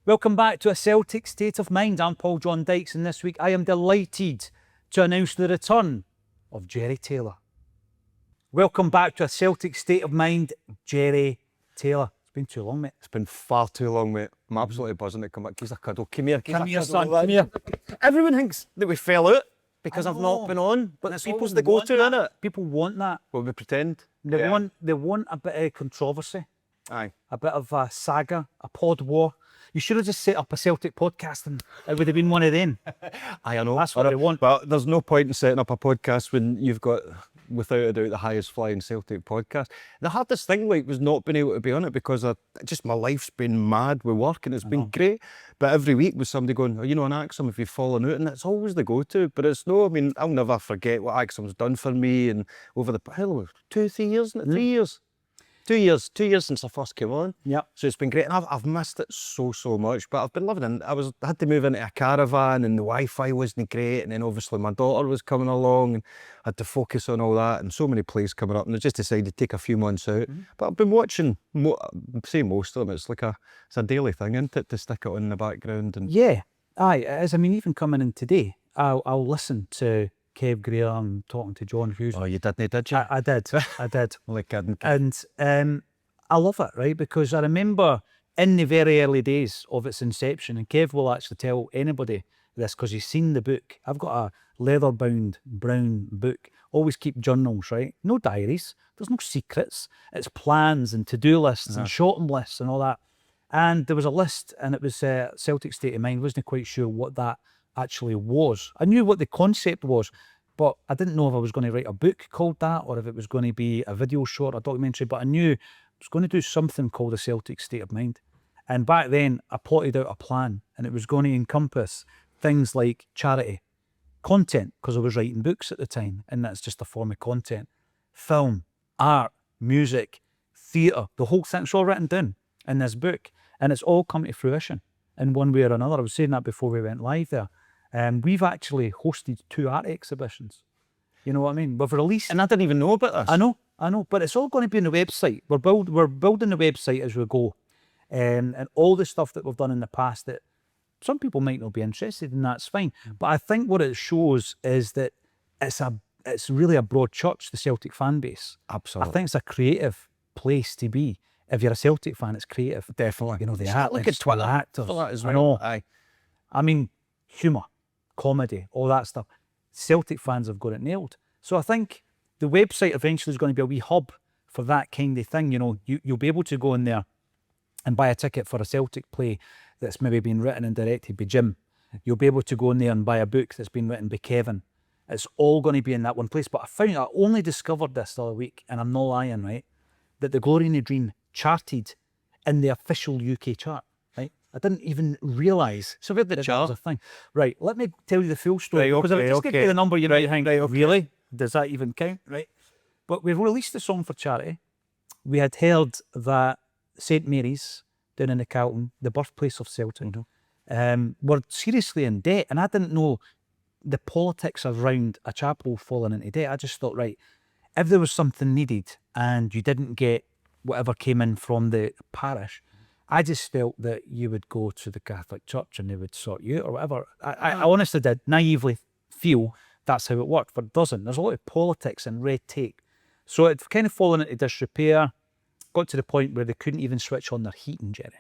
Welcome back to A Celtic State of Mind. I'm Paul John Dykes, and this week I am delighted to announce the return of Jerry Taylor. Welcome back to A Celtic State of Mind, Jerry Taylor. It's been too long, mate. It's been far too long, mate. I'm absolutely buzzing to come back. He's a cuddle. Come here. Come here, son. Come here. Everyone thinks that we fell out because I've not been on, but it's people's the go-to, innit? People want that. Well, we pretend. They want a bit of controversy. Aye. A bit of a saga, a pod war. You should have just set up a Celtic podcast and it would have been one of them. I know. That's what they want. But there's no point in setting up a podcast when you've got, without a doubt, the highest flying Celtic podcast. The hardest thing was not being able to be on it because my life's been mad with work and it's been great. But every week with somebody going, on Acsom, if you've fallen out, and it's always the go-to. But it's no, I'll never forget what Acsom's done for me and over the, 2-3 years, isn't it? 3 years. 2 years since I first came on. Yep. So it's been great, and I've missed it so much. But I've been living in. I had to move into a caravan, and the Wi-Fi wasn't great. And then obviously my daughter was coming along, and I had to focus on all that. And so many plays coming up, and I just decided to take a few months out. But I've been watching. Say most of them. It's a daily thing, isn't it, to stick it on in the background? And yeah, aye, it is. I mean, even coming in today, I'll listen to Kev Graham talking to John Hughes. Oh, you didn't, did you? I did. Well, I kidding. And I love it, right? Because I remember in the very early days of its inception, and Kev will actually tell anybody this because he's seen the book. I've got a leather-bound brown book. Always keep journals, right? No diaries. There's no secrets. It's plans and to-do lists and shopping lists and all that. And there was a list, and it was Celtic State of Mind. Wasn't quite sure what that actually was. I knew what the concept was, but I didn't know if I was going to write a book called that or if it was going to be a video short, a documentary, but I knew I was going to do something called A Celtic State of Mind. And back then I plotted out a plan, and it was going to encompass things like charity, content, because I was writing books at the time, and that's just a form of content, film, art, music, theatre, the whole thing's all written down in this book, and it's all come to fruition in one way or another. I was saying that before we went live there. We've actually hosted 2 art exhibitions. You know what I mean? We've released... And I didn't even know about this. I know, but it's all going to be on the website. We're building the website as we go. And all the stuff that we've done in the past that some people might not be interested in, that's fine. But I think what it shows is that it's really a broad church, the Celtic fan base. Absolutely. I think it's a creative place to be. If you're a Celtic fan, it's creative. Definitely. You know, the Look at artists, Twitter. the actors. That as I well. know. Aye. I mean, humour, comedy, all that stuff. Celtic fans have got it nailed. So I think the website eventually is going to be a wee hub for that kind of thing. You know, you'll be able to go in there and buy a ticket for a Celtic play that's maybe been written and directed by Jim. You'll be able to go in there and buy a book that's been written by Kevin. It's all going to be in that one place. But I only discovered this the other week, and I'm not lying, right, that The Glory and the Dream charted in the official UK chart, right? I didn't even realise So where'd the that chart? was a thing. Right, let me tell you the full story. Right, Because if I okay, just give okay. you the number, you might think, right, okay. really? Does that even count? Right? But we released the song for charity. We had heard that St Mary's down in the Carlton, the birthplace of Celtic, were seriously in debt. And I didn't know the politics around a chapel falling into debt. I just thought, right, if there was something needed and you didn't get whatever came in from the parish, I just felt that you would go to the Catholic Church and they would sort you out or whatever. I honestly did naively feel that's how it worked, but it doesn't. There's a lot of politics and red tape. So it's kind of fallen into disrepair, got to the point where they couldn't even switch on their heating, Jerry.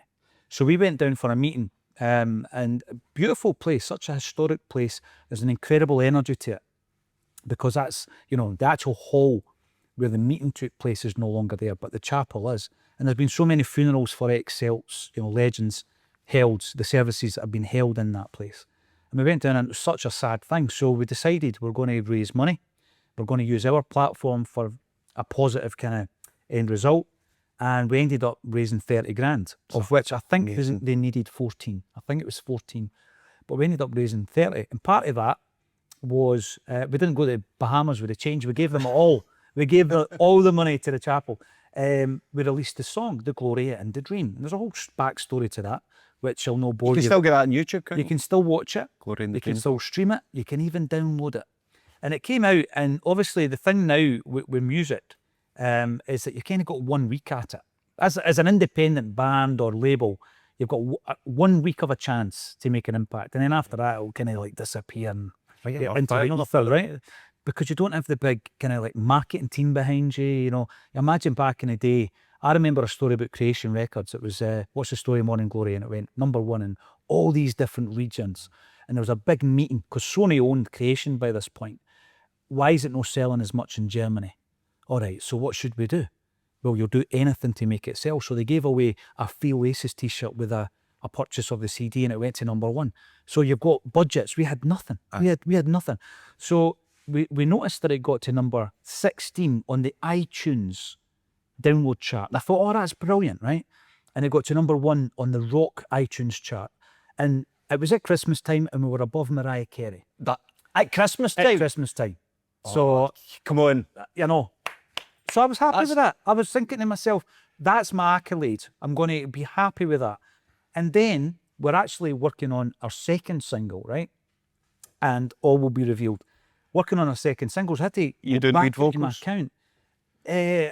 So we went down for a meeting, and a beautiful place, such a historic place. There's an incredible energy to it because that's, the actual hall where the meeting took place is no longer there, but the chapel is. And there's been so many funerals for ex-Celts, legends, held, the services that have been held in that place. And we went down and it was such a sad thing. So we decided we're going to raise money. We're going to use our platform for a positive kind of end result. And we ended up raising 30 grand, of which I think they needed 14. I think it was 14. But we ended up raising 30. And part of that was, we didn't go to the Bahamas with the change. We gave them all. We gave all the money to the chapel. We released the song, The Glory and the Dream. And there's a whole backstory to that, which I'll not bore you. You can still get that on YouTube, can't You can still watch it. Glory and the You can Dream. still stream it. You can even download it. And it came out, and obviously the thing now with music is that you kind of got 1 week at it. As an independent band or label, You've got 1 week of a chance to make an impact, and then after that, it'll kind of like disappear and get into another thing, right? Because you don't have the big kind of like marketing team behind you. You know, imagine back in the day. I remember a story about Creation Records. It was What's the Story, Morning Glory, and it went #1 in all these different regions. And there was a big meeting because Sony owned Creation by this point. Why is it not selling as much in Germany? All right, so what should we do? Well, you'll do anything to make it sell. So they gave away a free Oasis t-shirt with a purchase of the CD, and it went to #1. So you've got budgets. We had nothing. We had nothing. So we noticed that it got to number 16 on the iTunes download chart. And I thought, oh, that's brilliant, right? And it got to #1 on the rock iTunes chart. And it was at Christmas time, and we were above Mariah Carey. At Christmas time? At Christmas time. So, come on. you know, so I was happy with that. I was thinking to myself, that's my accolade. I'm going to be happy with that. And then we're actually working on our second single, right? And all will be revealed. Working on our second singles, I had to You go doing back lead into my vocals? account.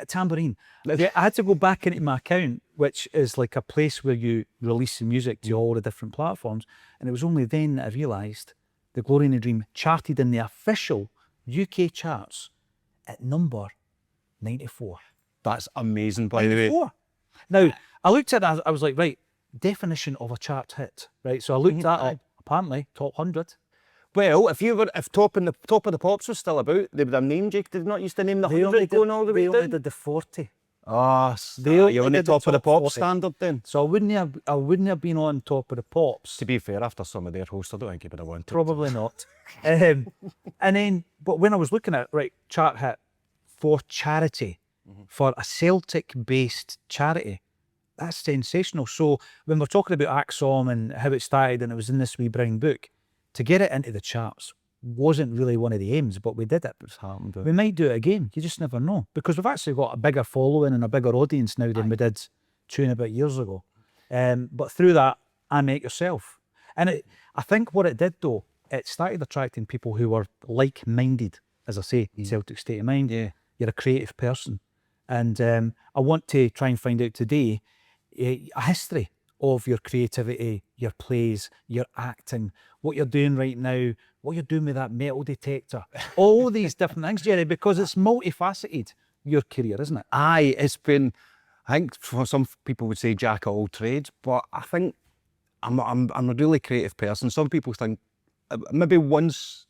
Tambourine. Yeah, I had to go back into my account, which is like a place where you release the music to all the different platforms. And it was only then that I realised The Glory in a Dream charted in the official UK charts at number 94. That's amazing, by the way. 94. Now, I looked at it, I was like, right, definition of a chart hit, right? So I looked that up, apparently, top 100. Well, if top of the Pops was still about, they would have named you. Did not used to name the 100 going all the way They only down? did the 40. Oh, They you're on the did the top of the top Pop 40. standard then. So I wouldn't have been on top of the Pops. To be fair, after some of their hosts, I don't think you would have wanted. Probably not. And then, but when I was looking at, right, chart hit for charity, for a Celtic-based charity, that's sensational. So when we're talking about Acsom and how it started and it was in this wee brown book, to get it into the charts wasn't really one of the aims, but we did it. It's happened. We might do it again. You just never know. Because we've actually got a bigger following and a bigger audience now than we did 2.5 years ago. But through that, I Met Yourself. And I think what it did though, it started attracting people who were like-minded, as I say, Celtic state of mind. Yeah. You're a creative person. And I want to try and find out today a history of your creativity, your plays, your acting, what you're doing right now, what you're doing with that metal detector, all these different things, Jerry, because it's multifaceted, your career, isn't it? Aye, it's been, I think for some people would say jack of all trades, but I think I'm a really creative person. Some people think maybe once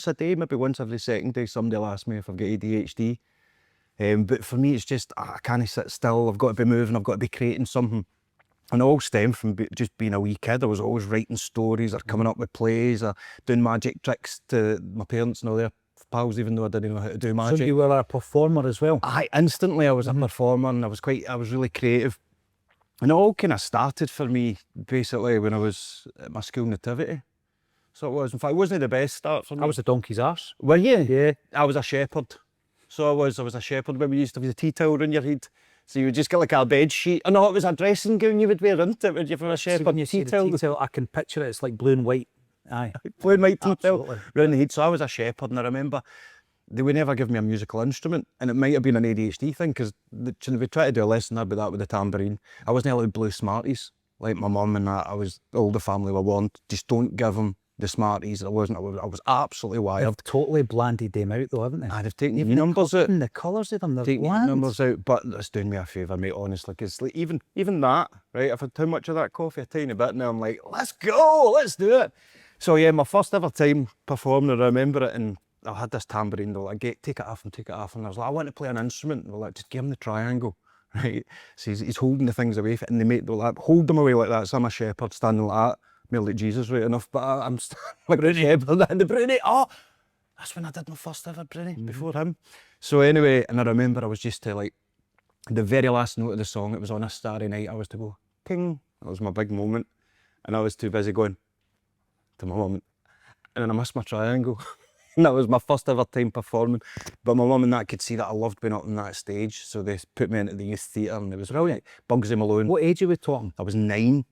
a day, maybe once every second day, somebody will ask me if I've got ADHD. But for me, it's just, I can't sit still. I've got to be moving. I've got to be creating something. And it all stemmed from just being a wee kid. I was always writing stories or coming up with plays or doing magic tricks to my parents and all their pals, even though I didn't know how to do magic. So you were a performer as well? Instantly I was a performer, and I was really creative. And it all kind of started for me basically when I was at my school nativity. So it was. In fact, it wasn't the best start for me. I was a donkey's arse. Were you? Yeah. I was a shepherd. So I was a shepherd when we used to have the tea towel around your head. So you would just get like a bed sheet. Oh no, it was a dressing gown you would wear, isn't it? Would you for a shepherd? So when you see the tea towel, I can picture it. It's like blue and white. Aye. Blue and white tea towel Absolutely. round the head. So I was a shepherd, and I remember they would never give me a musical instrument, and it might have been an ADHD thing because we tried to do a lesson about that with the tambourine. I wasn't allowed blue Smarties like my mum and that. All the family were warned, just don't give them the Smarties. I was absolutely wired. They've totally blanded them out though, haven't they? I'd have taken Even the numbers out. the colours of them, they're Taking bland. numbers out, but it's doing me a favour, mate, honestly, because like, even that, right, I've had too much of that coffee, a tiny bit, now I'm like, let's go, let's do it. So yeah, my first ever time performing, I remember it, and I had this tambourine, they were like, take it off, and I was like, I want to play an instrument, and they were like, just give him the triangle, right, so he's holding the things away, and they were like, hold them away like that, so I'm a shepherd standing like that, maybe like Jesus right enough, but I'm standing like a shepherd, and the brownie, that's when I did my first ever brownie, before him. So anyway, and I remember I was just to like, the very last note of the song, it was on a starry night, I was to go, ting, that was my big moment, and I was too busy going to my mum, and then I missed my triangle. And that was my first ever time performing, but my mum and that could see that I loved being up on that stage, so they put me into the youth theatre, and it was brilliant. Bugsy Malone. What age are we talking? I was 9.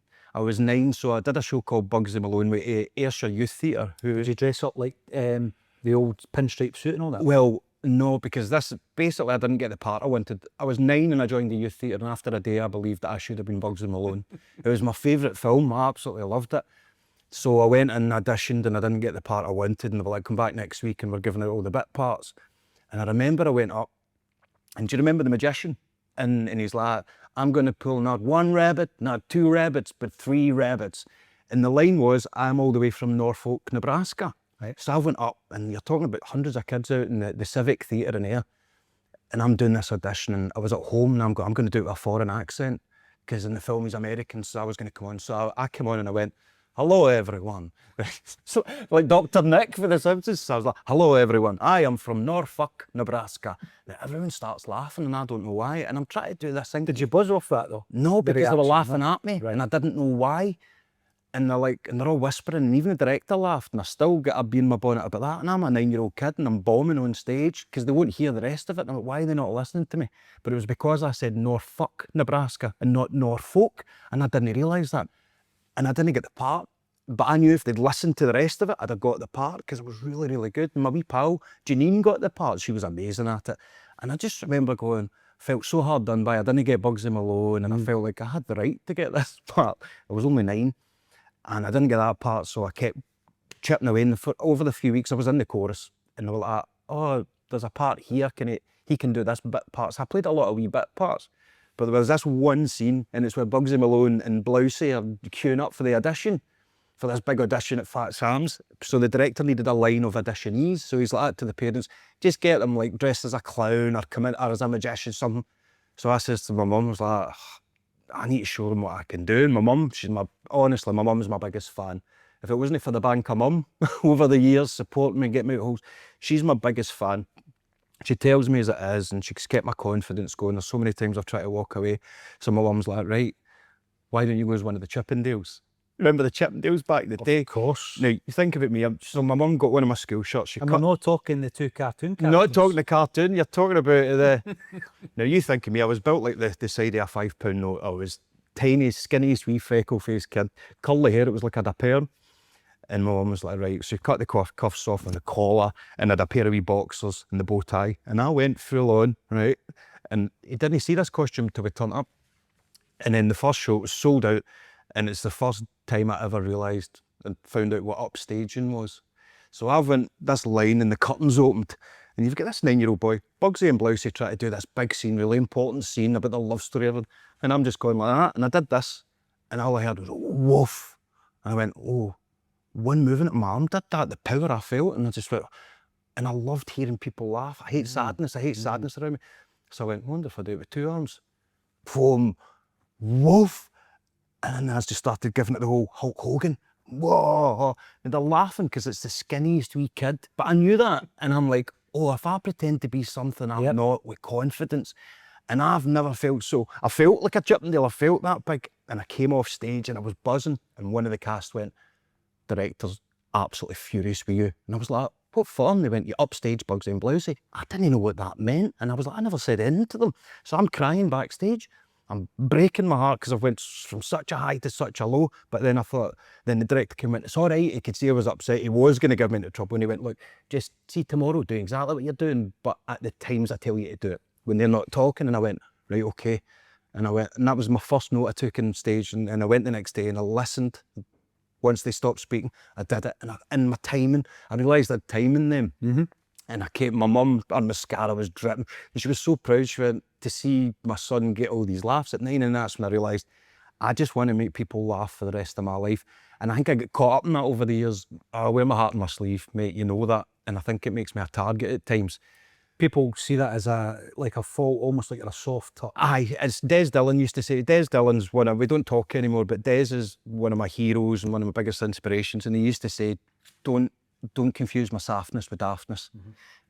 So I did a show called Bugsy Malone with Ayrshire Youth Theatre. Did you dress up like the old pinstripe suit and all that? Well, No, because this, basically I didn't get the part I wanted. I was 9 and I joined the youth theatre, and after a day I believed that I should have been Bugsy Malone. It was my favourite film, I absolutely loved it. So I went and auditioned and I didn't get the part I wanted, and they were like, come back next week and we're giving out all the bit parts. And I remember I went up, and do you remember the magician? And he's like, I'm going to pull not 1 rabbit, not 2 rabbits, but 3 rabbits. And the line was, I'm all the way from Norfolk, Nebraska. Right. So I went up, and you're talking about hundreds of kids out in the Civic Theatre in Ayr, and I'm doing this audition, and I was at home, and I'm going to do it with a foreign accent, because in the film he's American, so I was going to come on. So I came on and I went, hello everyone. So like Dr. Nick for The Simpsons. So I was like, hello everyone, I am from Norfolk, Nebraska. Now everyone starts laughing, and I don't know why, and I'm trying to do this thing. Did you buzz off that though? No, because they were laughing at me, right. and I didn't know why. And they're like, and they're all whispering, and even the director laughed, and I still got a bee in my bonnet about that. And I'm a 9-year-old kid, and I'm bombing on stage because they won't hear the rest of it. And I'm like, why are they not listening to me? But it was because I said Norfolk, Nebraska, and not Norfolk, and I didn't realise that. And I didn't get the part, but I knew if they'd listened to the rest of it, I'd have got the part, because it was really, really good. And my wee pal, Janine, got the part. She was amazing at it. And I just remember going, felt so hard done by. I didn't get Bugsy Malone, and I felt like I had the right to get this part. I was only 9. And I didn't get that part, so I kept chipping away. And over the few weeks, I was in the chorus, and they were like, oh, there's a part here, he can do this bit parts. I played a lot of wee bit parts, but there was this one scene, and it's where Bugsy Malone and Blousey are queuing up for the audition, for this big audition at Fat Sam's. So the director needed a line of auditionees, so he's like to the parents, just get them like dressed as a clown or come in or as a magician, something. So I says to my mum, I was like, I need to show them what I can do. And my mum, honestly, my mum's my biggest fan. If it wasn't for the bank of mum over the years supporting me and getting me out of holes, she's my biggest fan. She tells me as it is, and she's kept my confidence going. There's so many times I've tried to walk away. So my mum's like, right, why don't you go as one of the Chippendales? Remember the Chippendales back in the day? Of course. Now, you think about me, so my mum got one of my school shirts. And we're not talking the 2 cartoon characters. Not talking the cartoon, you're talking about the... Now, you think of me, I was built like the side of a £5 note. I was tiny, skinniest, wee freckle-faced kid. Curly hair, it was like I had a perm. And my mum was like, right, so you cut the cuffs off on the collar, and I had a pair of wee boxers and the bow tie. And I went full on, right? And he didn't see this costume till we turned up. And then the first show, it was sold out. And it's the first time I ever realised and found out what upstaging was. So I went this line and the curtains opened, and you've got this 9-year-old boy, Bugsy and Blousey, trying to do this big scene, really important scene about the love story of it. And I'm just going like that, and I did this, and all I heard was, woof. And I went, oh, one movement of my arm did that, the power I felt, and I just went, and I loved hearing people laugh. I hate sadness around me. So I went, I wonder if I do it with 2 arms. Boom, woof. And I just started giving it the whole Hulk Hogan. Whoa! And they're laughing because it's the skinniest wee kid. But I knew that. And I'm like, oh, if I pretend to be something I'm not with confidence. And I've never felt so. I felt like a Chippendale. I felt that big. And I came off stage and I was buzzing. And one of the cast went, director's absolutely furious with you. And I was like, what for? And they went, you upstage Bugsy and Blousey. I didn't know what that meant. And I was like, I never said anything to them. So I'm crying backstage. I'm breaking my heart because I went from such a high to such a low. But then I thought, then the director came in, it's all right. He could see I was upset. He was going to give me into trouble. And he went, look, just see tomorrow, do exactly what you're doing, but at the times I tell you to do it, when they're not talking. And I went, right, okay. And I went, and that was my first note I took on stage. And I went the next day and I listened. Once they stopped speaking, I did it. And in my timing, I realised I'd timing them. And I came, my mum, her mascara was dripping. And she was so proud. She went, to see my son get all these laughs at 9, and that's when I realised I just want to make people laugh for the rest of my life. And I think I get caught up in that over the years. I wear my heart on my sleeve, mate, you know that. And I think it makes me a target at times. People see that as like a fault, almost like a soft touch. Aye, as Des Dillon used to say, Des Dillon's one of, we don't talk anymore, but Des is one of my heroes and one of my biggest inspirations. And he used to say, don't confuse my softness with daftness.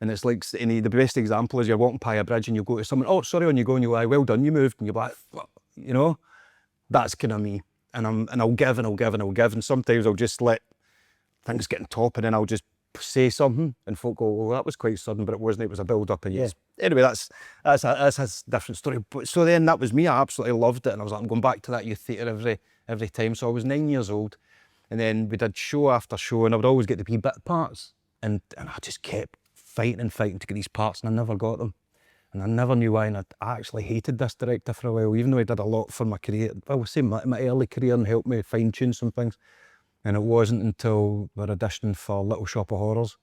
And it's like, the best example is you're walking by a bridge and you go to someone, oh, sorry, on you go, and you go, aye, well done, you moved. And you're like, you know, that's kind of me. And I'll give and I'll give and I'll give. And sometimes I'll just let things get on top, and then I'll just say something and folk go, well, that was quite sudden, but it wasn't, it was a build up. And yes. Anyway, that's a different story. But so then that was me. I absolutely loved it. And I was like, I'm going back to that youth theatre every time. So I was 9 years old. And then we did show after show, and I would always get the wee bit parts. And I just kept fighting and fighting to get these parts, and I never got them. And I never knew why, and I actually hated this director for a while, even though he did a lot for my career. I would say my early career, and helped me fine-tune some things. And it wasn't until we were auditioning for Little Shop of Horrors,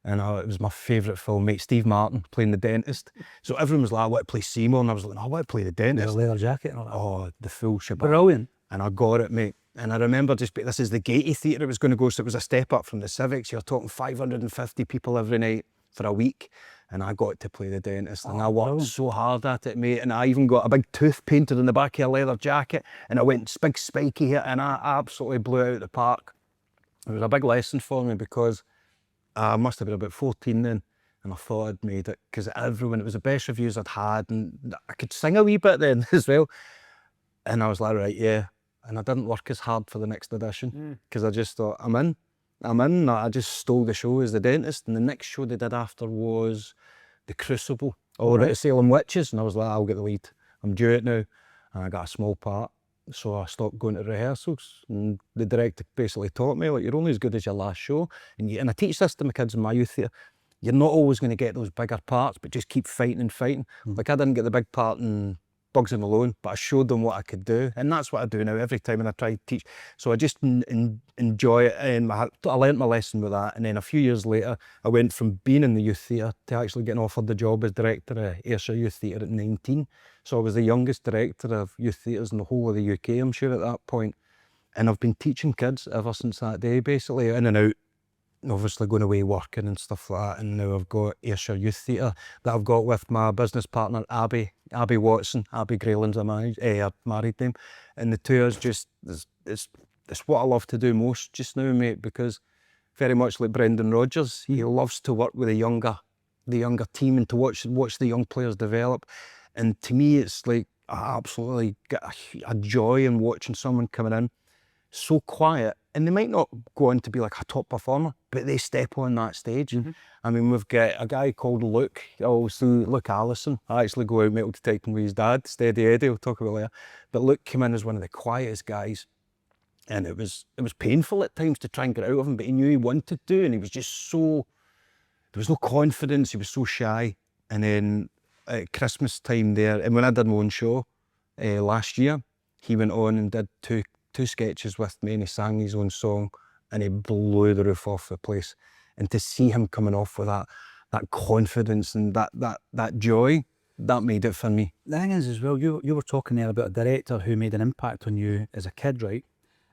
and it was my favourite film, mate, Steve Martin playing the dentist. So everyone was like, I want to play Seymour, and I was like, no, I want to play the dentist. The leather jacket and all that. Oh, the full shebang. Brilliant. And I got it, mate. And I remember this is the Gaiety Theatre it was going to go, so it was a step up from the Civics. You're talking 550 people every night for a week. And I got to play the dentist, and I worked so hard at it, mate. And I even got a big tooth painted in the back of a leather jacket, and I went big spiky here, and I absolutely blew it out of the park. It was a big lesson for me, because I must have been about 14 then, and I thought I'd made it, because everyone, it was the best reviews I'd had, and I could sing a wee bit then as well. And I was like, right, yeah. And I didn't work as hard for the next audition, because I just thought, I'm in. I just stole the show as the dentist, and the next show they did after was The Crucible, or Salem Witches, and I was like, I'll get the lead. I'm due it now. And I got a small part, so I stopped going to rehearsals, and the director basically taught me, like, you're only as good as your last show. And I teach this to my kids in my youth theatre. You're not always going to get those bigger parts, but just keep fighting and fighting. Like, I didn't get the big part in Bugs and Malone, but I showed them what I could do, and that's what I do now every time when I try to teach. So I just enjoy it, and I learnt my lesson with that. And then a few years later, I went from being in the youth theatre to actually getting offered the job as director of Ayr Youth Theatre at 19. So I was the youngest director of youth theatres in the whole of the UK, I'm sure, at that point. And I've been teaching kids ever since that day, basically, in and out, obviously going away working and stuff like that. And now I've got Ayrshire Youth Theatre that I've got with my business partner Abby Watson. Abby Grayland's a married name, and the two of us just, it's what I love to do most just now, mate, because very much like Brendan Rodgers, he loves to work with the younger team, and to watch the young players develop. And to me, it's like I absolutely get a joy in watching someone coming in so quiet, and they might not go on to be like a top performer, but they step on that stage. I mean, we've got a guy called Luke, Luke Allison. I actually go out metal detecting with his dad, Steady Eddie, we'll talk about later. But Luke came in as one of the quietest guys, and it was painful at times to try and get out of him, but he knew he wanted to, and he was just so, there was no confidence, he was so shy. And then at Christmas time there, and when I did my own show last year, he went on and did two sketches with me, and he sang his own song, and he blew the roof off the place. And to see him coming off with that confidence and that joy, that made it for me. The thing is as well, you were talking there about a director who made an impact on you as a kid, right?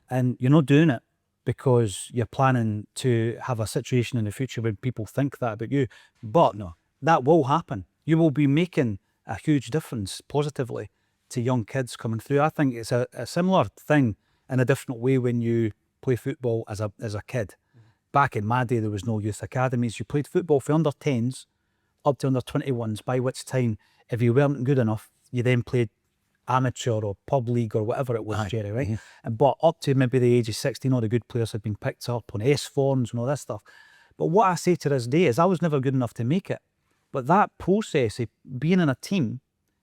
And you're not doing it because you're planning to have a situation in the future where people think that about you. But no, that will happen. You will be making a huge difference positively to young kids coming through. I think it's a similar thing in a different way when you play football as a kid. Back in my day, there was no youth academies. You played football for under 10s up to under 21s, by which time, if you weren't good enough, you then played amateur or pub league or whatever it was, Jerry, right? But up to maybe the age of 16, all the good players had been picked up on S forms and all this stuff. But what I say to this day is I was never good enough to make it. But that process of being in a team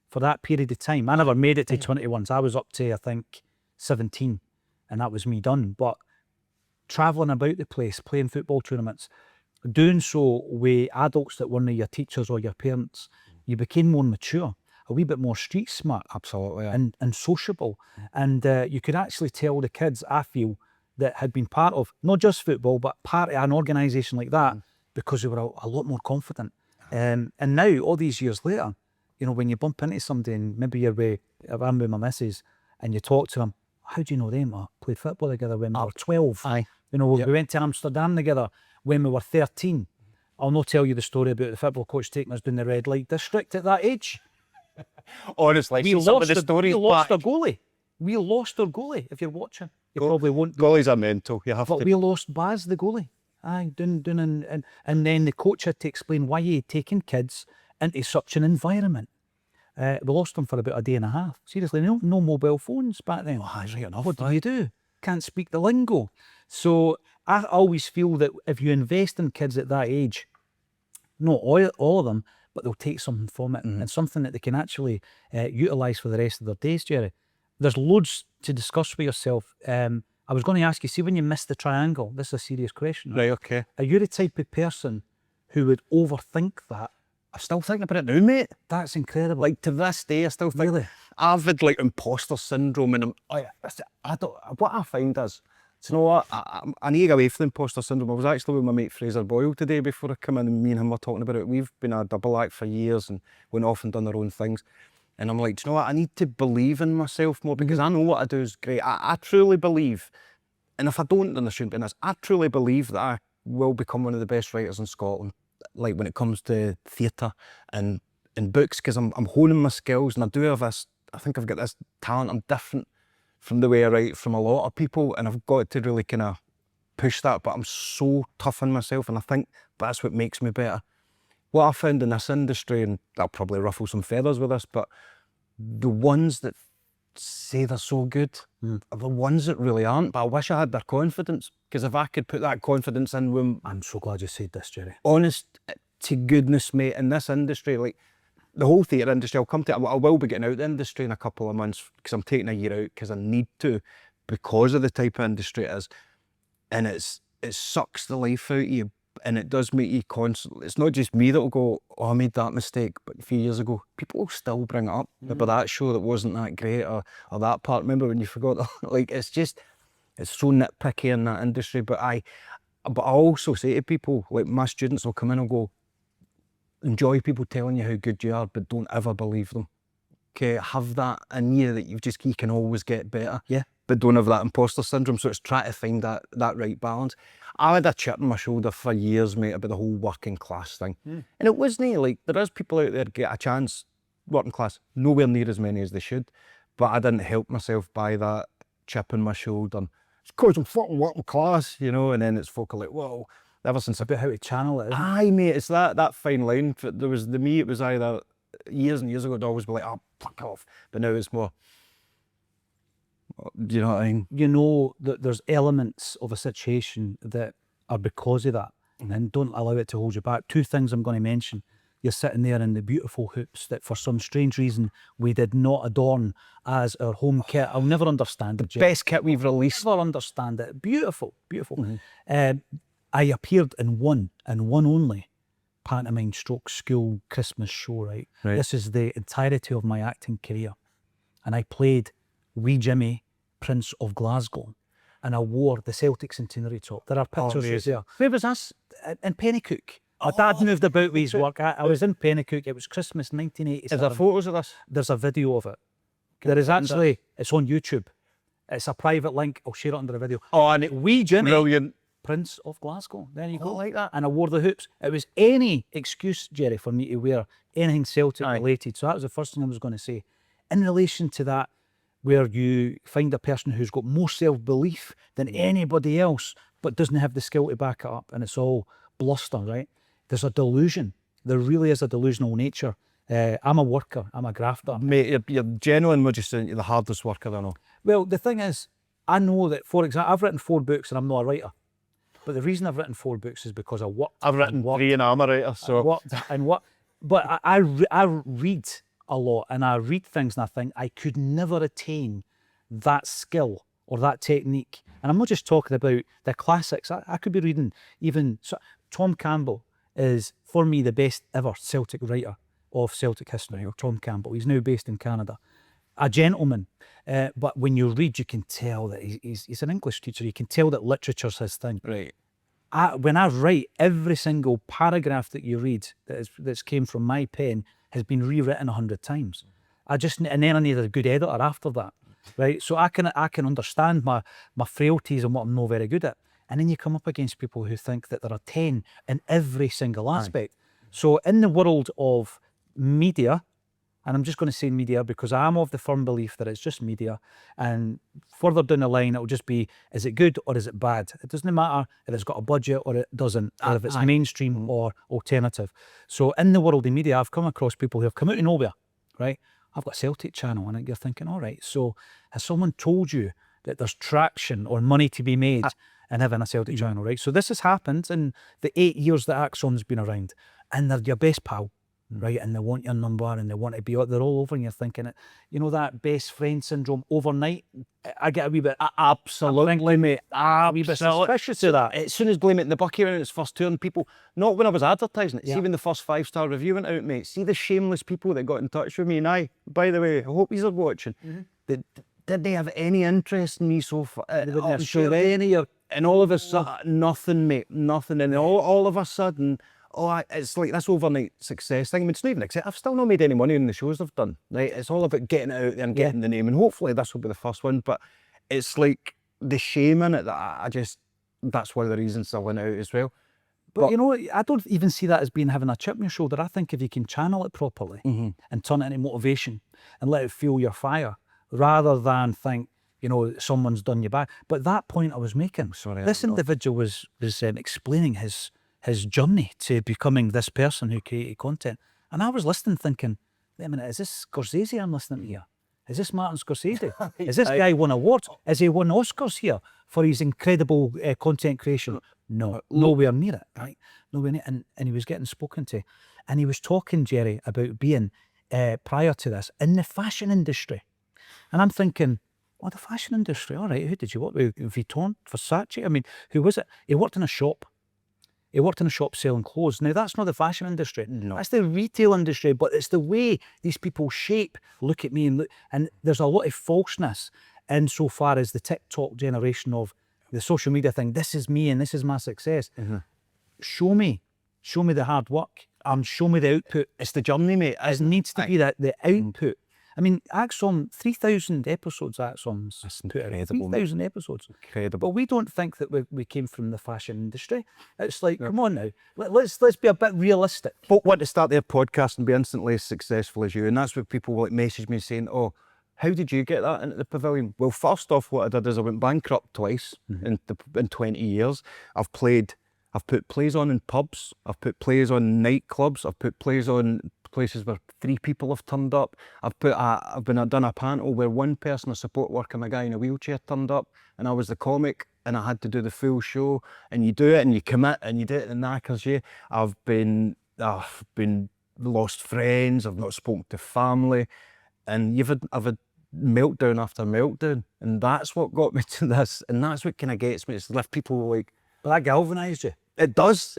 for that period of time, I never made it to 21s. I was up to, I think, 17, and that was me done. But travelling about the place, playing football tournaments, doing so with adults that weren't your teachers or your parents, you became more mature, a wee bit more street smart. Absolutely. And sociable. And you could actually tell the kids, I feel, that had been part of, not just football, but part of an organisation like that, because they were a lot more confident. And now, all these years later, you know, when you bump into somebody and maybe you're I'm with my missus and you talk to them, how do you know them? I played football together when we were 12. Aye. You know, we went to Amsterdam together when we were 13. I'll not tell you the story about the football coach taking us down the red light district at that age. Honestly, We lost our goalie. We lost our goalie. If you're watching, you probably won't. Goalies are mental. You have But to. we lost Baz, the goalie. Aye, and then the coach had to explain why he had taken kids into such an environment. We lost them for about a day and a half. Seriously, no mobile phones back then. Right enough. What do you do? Can't speak the lingo. So I always feel that if you invest in kids at that age, not all of them, but they'll take something from it and something that they can actually utilise for the rest of their days, Jerry. There's loads to discuss with yourself. I was going to ask you, see when you missed the triangle, this is a serious question. Right, okay. Are you the type of person who would overthink that. I still think about it now, mate. That's incredible. Like, to this day, I still think Really? I've had like imposter syndrome, and I don't. What I find is, do you know what? I need to get away from the imposter syndrome. I was actually with my mate Fraser Boyle today before I come in, and me and him were talking about it. We've been a double act for years and went off and done our own things. And I'm like, do you know what? I need to believe in myself more, because I know what I do is great. I truly believe, and if I don't, then there shouldn't be this. I truly believe that I will become one of the best writers in Scotland, like when it comes to theatre and books, because I'm honing my skills, and I do have this, I think I've got this talent. I'm different from the way I write from a lot of people, and I've got to really kind of push that, but I'm so tough on myself, and I think that's what makes me better. What I found in this industry, and I'll probably ruffle some feathers with this, but the ones that say they're so good are the ones that really aren't. But I wish I had their confidence, because if I could put that confidence in when I'm so glad you said this, Jerry. honest to goodness, mate, in this industry, like the whole theatre industry, I'll come to it. I will be getting out of the industry in a couple of months, because I'm taking a year out because I need to, because of the type of industry it is. And it sucks the life out of you, and it does make you constantly. It's not just me that will go, oh, I made that mistake, but a few years ago, people will still bring it up about that show that wasn't that great, or that part. Remember when you forgot? Like, it's so nitpicky in that industry. But I also say to people, like my students will come in and go, enjoy people telling you how good you are, but don't ever believe them. Okay, have that in you that you can always get better. Yeah. But don't have that imposter syndrome. So it's trying to find that right balance. I had a chip on my shoulder for years, mate, about the whole working class thing. And it wasn't like, there is people out there get a chance, working class, nowhere near as many as they should. But I didn't help myself by that chip on my shoulder. It's because I'm fucking working class, you know, and then it's folk are like, whoa. Ever since About how to channel it, isn't it? aye, mate, it's that fine line. There was the me, it was either years and years ago, I'd always be like, oh, fuck off. But now it's more, do you know what I mean? You know that there's elements of a situation that are because of that, and don't allow it to hold you back. Two things I'm going to mention. You're sitting there in the beautiful hoops that for some strange reason we did not adorn as our home kit. I'll never understand it, Jay. Best kit we've released. Never understand it. Beautiful, beautiful. I appeared in one and one only pantomime stroke school Christmas show, right? This is the entirety of my acting career. And I played wee Jimmy, Prince of Glasgow, and I wore the Celtic centenary top. There are pictures of there. Where was this? In Pennycook. My dad moved about with his work. I was in Pennycook. It was Christmas 1987. Is there photos of this? There's a video of it. There is actually, it's on YouTube. It's a private link. I'll share it under the video. Oh, and it, Wee Jimmy, brilliant. Prince of Glasgow. There you go. I like that. And I wore the hoops. It was any excuse, Jerry, for me to wear anything Celtic related. So that was the first thing I was going to say. In relation to that, where you find a person who's got more self-belief than anybody else, but doesn't have the skill to back it up, and it's all bluster, right? There's a delusion. There really is a delusional nature. I'm a worker. I'm a grafter. Mate, you're genuine, would you say? You're the hardest worker I know. Well, the thing is, I know that, for example, I've written 4 books and I'm not a writer. But the reason I've written 4 books is because I worked. I've written 3 and I'm a writer, so. But I read a lot, and I read things and I think I could never attain that skill or that technique. And I'm not just talking about the classics. I could be reading even, so Tom Campbell is, for me, the best ever Celtic writer of Celtic history, Tom Campbell. He's now based in Canada. A gentleman, but when you read, you can tell that he's an English teacher. You can tell that literature's his thing. Right. When I write, every single paragraph that you read that's came from my pen has been rewritten 100 times. And then I need a good editor after that, right? So I can understand my frailties and what I'm not very good at. And then you come up against people who think that there are 10 in every single aspect. So in the world of media, and I'm just going to say media because I'm of the firm belief that it's just media, and further down the line it'll just be, is it good or is it bad? It doesn't matter if it's got a budget or it doesn't, or if it's mainstream or alternative. So in the world of media, I've come across people who have come out of nowhere, right? I've got a Celtic channel, and you're thinking, all right, so has someone told you that there's traction or money to be made in having a Celtic channel, right? So this has happened in the 8 years that Acsom's been around, and they're your best pal. right? And they want your number and they want to be, they're all over and you're thinking, you know, that best friend syndrome overnight. I get a wee bit, absolutely, mate. a wee bit suspicious of that. As soon as Blame It in the Bucky went out its first tour, and people, not when I was advertising it, see when the first 5-star review went out, mate, see the shameless people that got in touch with me, and by the way, I hope you're watching. Did they have any interest in me so far? And all of a sudden, nothing, mate, nothing. And all of a sudden, it's like this overnight success thing. I mean, it's not even accept. I've still not made any money on the shows I've done, right? It's all about getting it out there and getting the name. And hopefully this will be the first one. But it's like the shame in it that that's one of the reasons I went out as well. But you know, I don't even see that as being having a chip on your shoulder. I think if you can channel it properly and turn it into motivation and let it fuel your fire, rather than think, you know, someone's done you back. But that point I was making, this individual was explaining his journey to becoming this person who created content. And I was listening thinking, wait a minute, is this Scorsese I'm listening to here? Is this Martin Scorsese? Is this guy won awards? Has he won Oscars here for his incredible content creation? No, nowhere near it, right? Nowhere near it. And he was getting spoken to. And he was talking, Jerry, about being, prior to this, in the fashion industry. And I'm thinking, oh, the fashion industry, all right, who did you work with? Vuitton, Versace? I mean, who was it? He worked in a shop. He worked in a shop selling clothes. Now, that's not the fashion industry. No. That's the retail industry, but it's the way these people shape, look at me, and there's a lot of falseness insofar as the TikTok generation of the social media thing. This is me and this is my success. Show me the hard work. Show me the output. It's the journey, mate. It needs to be the output. I mean, Acsom, 3,000 episodes, Acsom's put out. Incredible. 3,000 episodes. Incredible. But we don't think that we came from the fashion industry. It's like, come on now, let's be a bit realistic. Folk want to start their podcast and be instantly as successful as you, and that's what people will message me saying, oh, how did you get that into the pavilion? Well, first off, what I did is I went bankrupt twice in 20 years. I've put plays on in pubs, I've put plays on nightclubs, I've put plays on places where 3 people have turned up. I've done a panel where one person, a support worker and a guy in a wheelchair turned up, and I was the comic and I had to do the full show. And you do it and you commit and you do it and it knackers you. I've been lost friends, I've not spoken to family, and I've had meltdown after meltdown, and that's what got me to this, and that's what kind of gets me. It's left people like. But that galvanised you. It does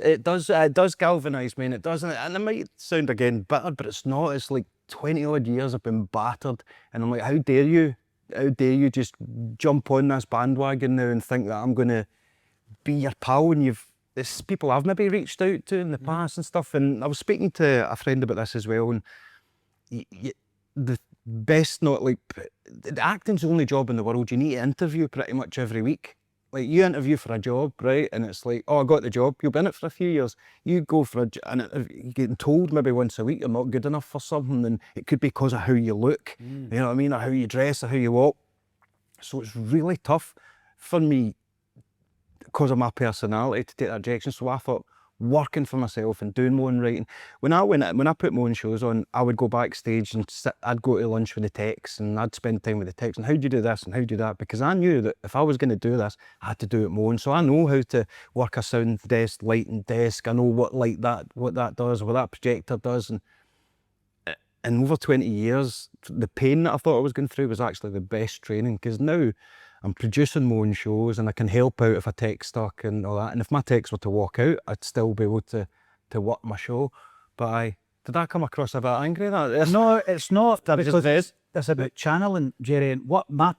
galvanise me, and it does, and it might sound again bitter, but it's not. It's like 20 odd years I've been battered, and I'm like, how dare you just jump on this bandwagon now and think that I'm going to be your pal, and there's people I've maybe reached out to in the past and stuff. And I was speaking to a friend about this as well, and the best not like, the acting's the only job in the world you need to interview pretty much every week. Like, you interview for a job, right? And it's like, oh, I got the job. You'll be in it for a few years. You go for and you're getting told maybe once a week you're not good enough for something, and it could be because of how you look, you know what I mean, or how you dress, or how you walk. So it's really tough for me because of my personality to take that rejection. So I thought, working for myself and doing my own writing. When I put my own shows on, I would go backstage and I'd go to lunch with the techs, and I'd spend time with the techs and how do you do this and how do you do that, because I knew that if I was going to do this, I had to do it my own. So I know how to work a sound desk, lighting desk. I know what that does, what that projector does, and over 20 years, the pain that I thought I was going through was actually the best training, because now I'm producing my own shows and I can help out if a tech's stuck and all that. And if my techs were to walk out, I'd still be able to work my show. But did I come across a bit angry? No, it's not. Because it's about channeling, Jerry. And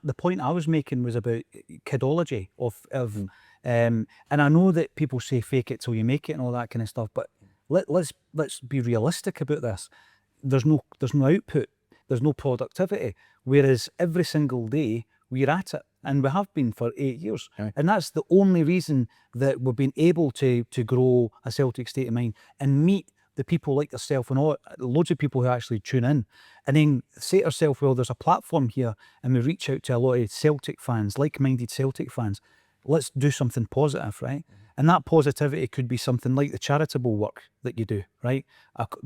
the point I was making was about kidology and I know that people say fake it till you make it and all that kind of stuff. But let's be realistic about this. There's no output. There's no productivity. Whereas every single day we're at it. And we have been for 8 years. Right. And that's the only reason that we've been able to grow a Celtic state of mind and meet the people like yourself and loads of people who actually tune in. And then say to ourselves, well, there's a platform here and we reach out to a lot of Celtic fans, like-minded Celtic fans. Let's do something positive, right? And that positivity could be something like the charitable work that you do, right?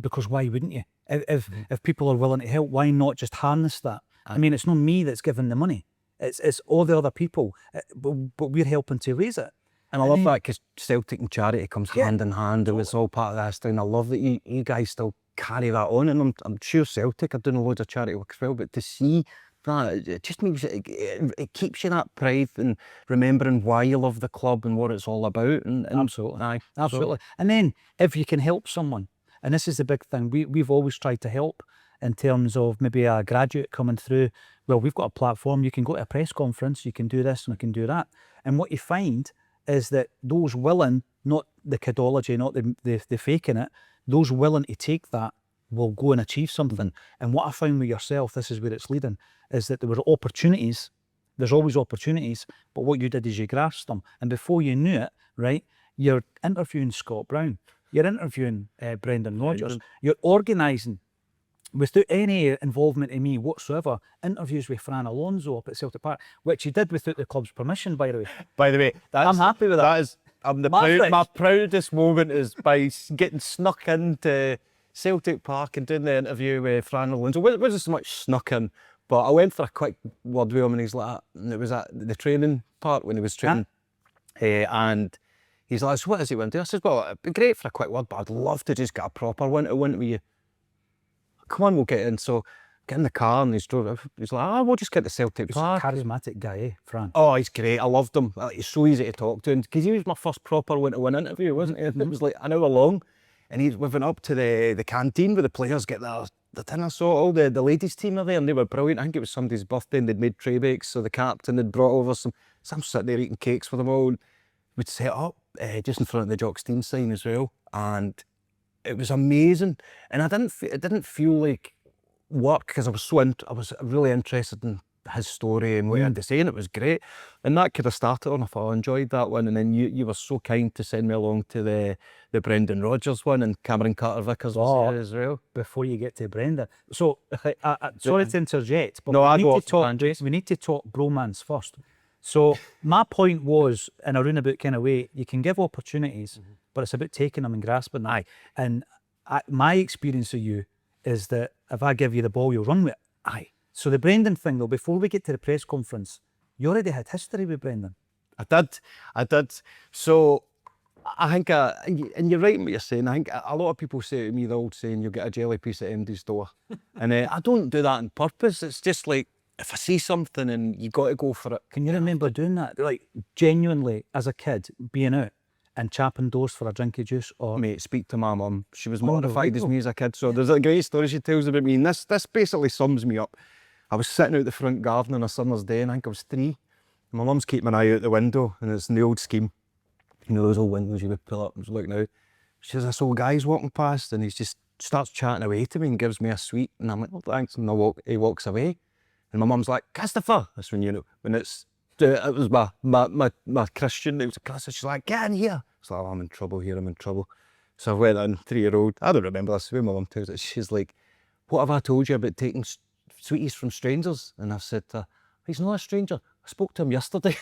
Because why wouldn't you? If people are willing to help, why not just harness that? I mean, it's not me that's giving the money. It's all the other people, but we're helping to raise it. And I love that, because Celtic and charity comes hand in hand. It was all part of this thing. I love that you guys still carry that on, and I'm sure Celtic are doing loads of charity work as well, but to see that, it just means it keeps you that pride and remembering why you love the club and what it's all about. And Absolutely. aye, Absolutely. And then if you can help someone, and this is the big thing, we've always tried to help in terms of maybe a graduate coming through. Well, we've got a platform, you can go to a press conference, you can do this and you can do that. And what you find is that those willing, not the kidology, not the faking it, those willing to take that will go and achieve something. And what I found with yourself, this is where it's leading, is that there were opportunities. There's always opportunities, but what you did is you grasped them. And before you knew it, right, you're interviewing Scott Brown, you're interviewing Brendan Rodgers, you're organising, without any involvement in me whatsoever, interviews with Fran Alonso up at Celtic Park, which he did without the club's permission, by the way. By the way, I'm happy with that. That is, my proudest moment is by getting snuck into Celtic Park and doing the interview with Fran Alonso. It wasn't so much snuck in, but I went for a quick word with him, and he's like, and it was at the training part when he was training, and he's like, so what does he want to do? I said, well, it'd be great for a quick word, but I'd love to just get a proper one-to-one with you. Come on, we'll get in. So get in the car, and he's like, we'll just get to Celtic Park. Charismatic guy, Fran. Oh, he's great. I loved him. He's so easy to talk to, because he was my first proper one-to-one interview, wasn't he? It was like an hour long, and we went up to the canteen where the players get their dinner. So all the ladies team are there, and they were brilliant. I think it was somebody's birthday, and they'd made tray bakes, so the captain had brought over some. So I'm sitting there eating cakes with them all. We'd set up just in front of the Jock Stein sign as well, and it was amazing. And it didn't feel like work, because I was really interested in his story and what he had to say, and it was great. And that could have started on if I enjoyed that one. And then you were so kind to send me along to the Brendan Rodgers one, and Cameron Carter-Vickers was there as well. Before you get to Brendan, so sorry to interject, but No, we need to talk bromance first. So my point was, in a roundabout kind of way, you can give opportunities, but it's about taking them and grasping them. Aye. And my experience of you is that if I give you the ball, you'll run with it. Aye. So the Brendan thing, though, before we get to the press conference, you already had history with Brendan. I did. So I think, and you're right in what you're saying, I think a lot of people say to me the old saying, you'll get a jelly piece at MD's door. And I don't do that on purpose. It's just like, if I see something and you got to go for it. Can you remember doing that? Like, genuinely, as a kid, being out and chapping doors for a drink of juice? Or mate, speak to my mum. She was mortified as me as a kid. So there's a great story she tells about me, and this basically sums me up. I was sitting out the front garden on a summer's day, and I think I was 3. And my mum's keeping an eye out the window, and it's in the old scheme. You know, those old windows you would pull up and just looking out. She says, this old guy's walking past, and he just starts chatting away to me and gives me a sweet. And I'm like, well, thanks. And he walks away. And my mum's like, Christopher. That's when, you know, when it was my Christian. It was a Christian. She's like, get in here. It's like, oh, I'm in trouble here. I'm in trouble. So I went in, 3-year-old. I don't remember this. When my mum tells it, she's like, what have I told you about taking sweeties from strangers? And I've said to her, he's not a stranger. I spoke to him yesterday.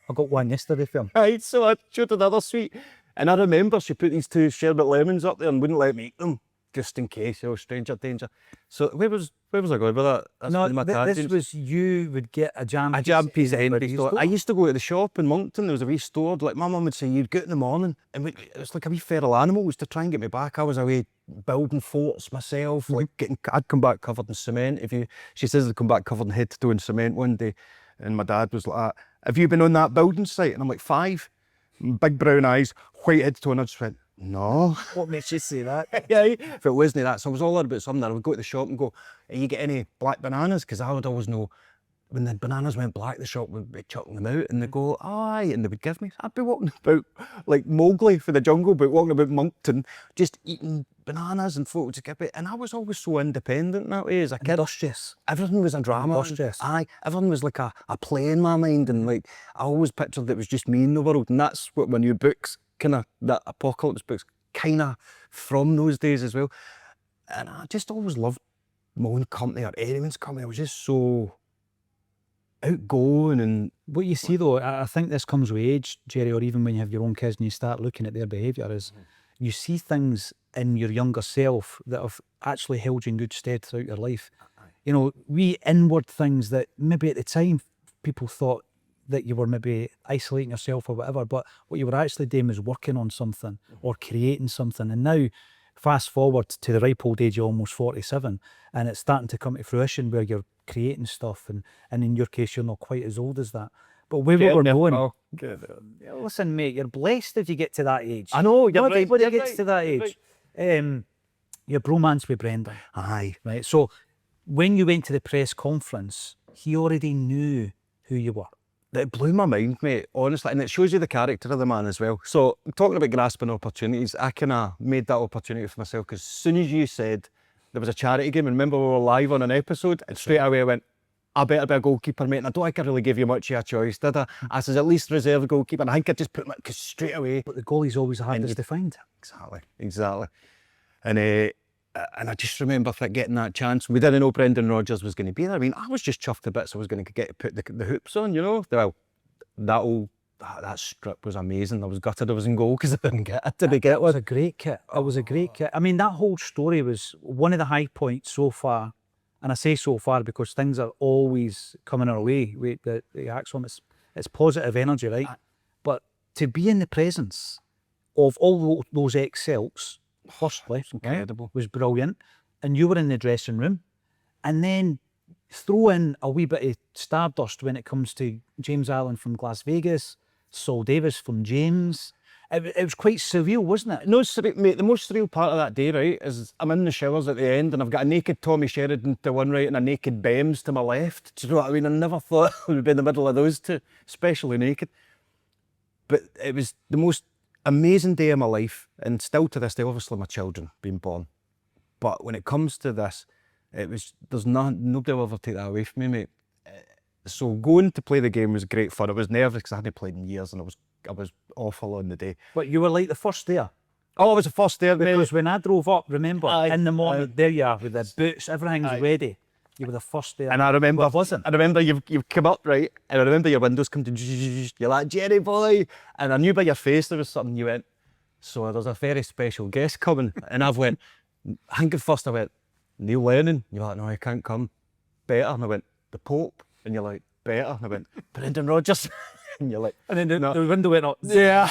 I got one yesterday for him. Right, so I showed another sweet. And I remember she put these 2 sherbet lemons up there and wouldn't let me eat them, just in case, stranger danger. So where was I going with that? That's No, my this was, you would get a jam piece at Henry's store. I used to go to the shop in Moncton. There was a wee store. Like my mum would say, you'd go out in the morning, and it was like a wee feral animals to try and get me back. I was away building forts myself, like I'd come back covered in cement. She says I'd come back covered in head to toe in cement one day, and my dad was like, have you been on that building site? And I'm like, 5, big brown eyes, white head to toe, and I just went, no. What makes you say that? Yeah, if it wasn't that. So I was all about something. I would go to the shop and go, you get any black bananas? Because I would always know when the bananas went black, the shop would be chucking them out, and they'd go, aye, and they would give me. I'd be walking about like Mowgli for the jungle, but walking about Moncton, just eating bananas, and folk would just give me. And I was always so independent that way as a kid. Industrious. Everything was a drama. Industrious. Aye, everything was like a play in my mind, and like I always pictured it was just me in the world, and that's what my new books, kind of that apocalypse books, kind of from those days as well. And I just always loved my own company or anyone's company. I was just so outgoing. And what you see though, I think this comes with age, Jerry, or even when you have your own kids and you start looking at their behaviour, is you see things in your younger self that have actually held you in good stead throughout your life. You know, wee inward things that maybe at the time people thought that you were maybe isolating yourself or whatever, but what you were actually doing was working on something or creating something. And now fast forward to the ripe old age of almost 47, and it's starting to come to fruition where you're creating stuff, and in your case, you're not quite as old as that. But where we were going, listen, mate, you're blessed if you get to that age. I know, you're Not right. everybody You're gets right, to that you're age. Your bromance with Brendan. Aye. Right. So when you went to the press conference, he already knew who you were. It blew my mind, mate, honestly, and it shows you the character of the man as well. So, talking about grasping opportunities, I kind of made that opportunity for myself, because as soon as you said there was a charity game, and remember we were live on an episode, and straight away I went, I better be a goalkeeper, mate, and I don't think I really gave you much of a choice, did I? I said, at least reserve goalkeeper, and I think I just put my, because straight away. But the goalie's always the hardest to find. Exactly. And I just remember getting that chance. We didn't know Brendan Rodgers was going to be there. I mean, I was just chuffed to bits I was going to get to put the hoops on, you know. Well, that strip was amazing. I was gutted I was in goal because I didn't get it. Did I get it? Was a great kit. It was a great kit. I mean, that whole story was one of the high points so far. And I say so far because things are always coming our way with the Acsom. It's positive energy, right? But to be in the presence of all those ex-Celts, firstly, incredible. Was brilliant. And you were in the dressing room. And then throw in a wee bit of stardust when it comes to James Allen from Las Vegas, Saul Davis from James. It was quite surreal, wasn't it? No, mate, the most surreal part of that day, right, is I'm in the showers at the end and I've got a naked Tommy Sheridan to one right and a naked Bems to my left. Do you know what I mean? I never thought I would be in the middle of those two, especially naked. But it was the most amazing day of my life, and still to this day, obviously my children being born. But when it comes to this, nobody will ever take that away from me, mate. So going to play the game was great fun. It was nervous because I hadn't played in years and I was awful on the day. But you were like the first there. Oh, I was the first there, because when I drove up, remember, in the morning, there you are with the boots, everything's ready. You were the first there. And I remember, wasn't. I remember you've come up, right, and I remember your windows come to, you're like, Jerry boy, and I knew by your face there was something. You went, so there's a very special guest coming, and I've went, I think at first I went, Neil Lennon. You're like, no, I can't come. Better. And I went, the Pope. And you're like, better. And I went, Brendan Rodgers. And you're like, and then the window went up. Yeah.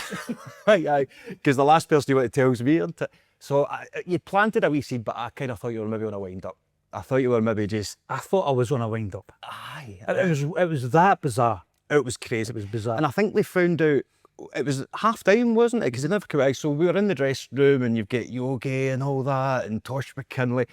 Because the last person you want to tell is me, isn't it? So you planted a wee seed, but I kind of thought you were maybe on a wind up. I thought you were maybe just. I thought I was on a wind up. Aye. It was that bizarre. It was crazy. It was bizarre. And I think they found out. It was half time, wasn't it? Because they never came out. So we were in the dressing room and you've got Yogi and all that and Tosh McKinley.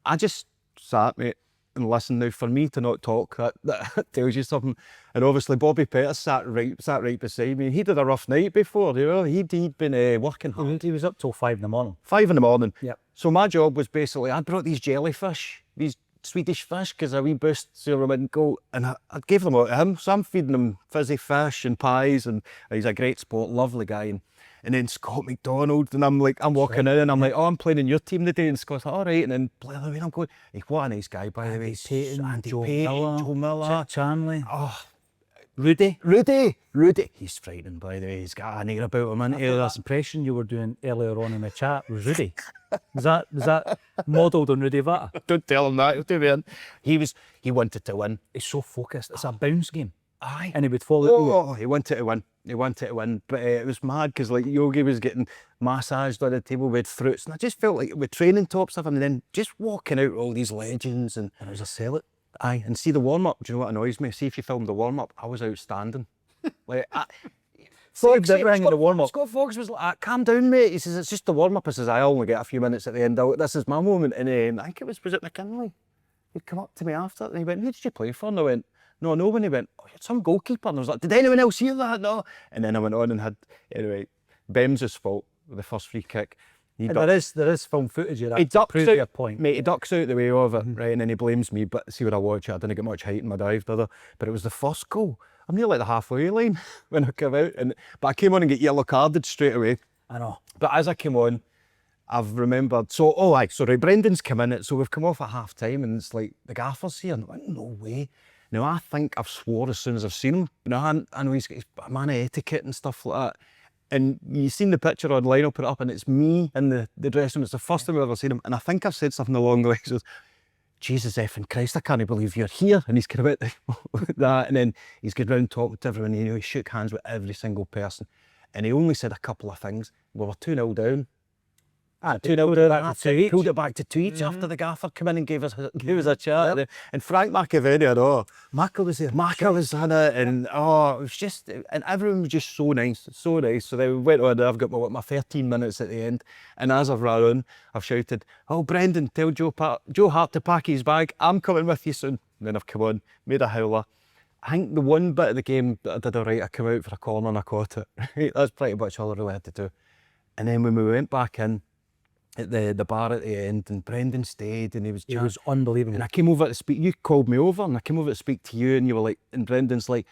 I just sat, mate, and listened. Now, for me to not talk, that tells you something. And obviously Bobby Peters sat right beside me. He'd had a rough night before, you know. He'd been working hard. He was up till 5 in the morning. 5 in the morning. Yep. So my job was basically, I brought these jellyfish, these Swedish fish, because a wee boost so they wouldn't go, and I gave them all to him. So I'm feeding him fizzy fish and pies, and he's a great sport, lovely guy. And then Scott McDonald, and I'm walking in, and I'm like, oh, I'm playing in your team today, and Scott's like, all right, and then Blair, I'm going, hey, what a nice guy, by the way. Andy Joe Miller, Chanley. Oh, Rudy, he's frightening, by the way. He's got an air about him, isn't he? That impression you were doing earlier on in the chat was Rudy. Was that modelled on Rudy Vata? Don't tell him that, he'll do me in. He wanted to win. He's so focused. It's a bounce game. Aye. And he would fall out. Oh, he wanted to win. But it was mad because like Yogi was getting massaged on the table with fruits, and I just felt like with training tops of him, and then just walking out with all these legends, and it was a sell it. Aye, and see the warm up. Do you know what annoys me? See if you filmed the warm up, I was outstanding. Like, Fox in the warm up. Scott Fox was like, calm down, mate. He says, it's just the warm up. I says, I only get a few minutes at the end. This is my moment. And I think was it McKinley? He'd come up to me after and he went, who did you play for? And I went, no, no. And he went, oh, you're some goalkeeper. And I was like, did anyone else hear that? No. And then I went on and had, anyway, Bems' fault with the first free kick. There is film footage of that. He ducks out, your point. Mate, he ducks out the way of it, right, and then he blames me. But see what I watch, I didn't get much height in my dive, did I? But it was the first goal. I'm near like the halfway line when I came out, but I came on and get yellow carded straight away. I know. But as I came on, I've remembered. So, right, Brendan's come in. So we've come off at half time, and it's like the gaffer's here. And I went, no way. Now I think I've swore as soon as I've seen him. You know, I know he's got a man of etiquette and stuff like that. And you've seen the picture online, I'll put it up, and it's me in the dressing room. It's the first time I've ever seen him. And I think I've said something along the lines of, Jesus effing Christ, I can't believe you're here. And he's kind of about that. And then he's going round talking to everyone. You know, he shook hands with every single person. And he only said a couple of things. We were 2-0 down. pulled it back to 2 each after the gaffer came in and gave us a chat. And Frank McAvenny, I know. Macca was there. Macca was in it, and it was just, and everyone was just so nice, so nice. So then we went on, I've got my 13 minutes at the end, and as I've run on, I've shouted, "Oh, Brendan, tell Joe Hart to pack his bag, I'm coming with you soon." And then I've come on, made a howler. I think the one bit of the game that I did all right, I came out for a corner and I caught it. Right? That's pretty much all I really had to do. And then when we went back in at the bar at the end, and Brendan stayed, and he was unbelievable. And I came over to speak. You called me over, and I came over to speak to you, and you were like, and Brendan's like,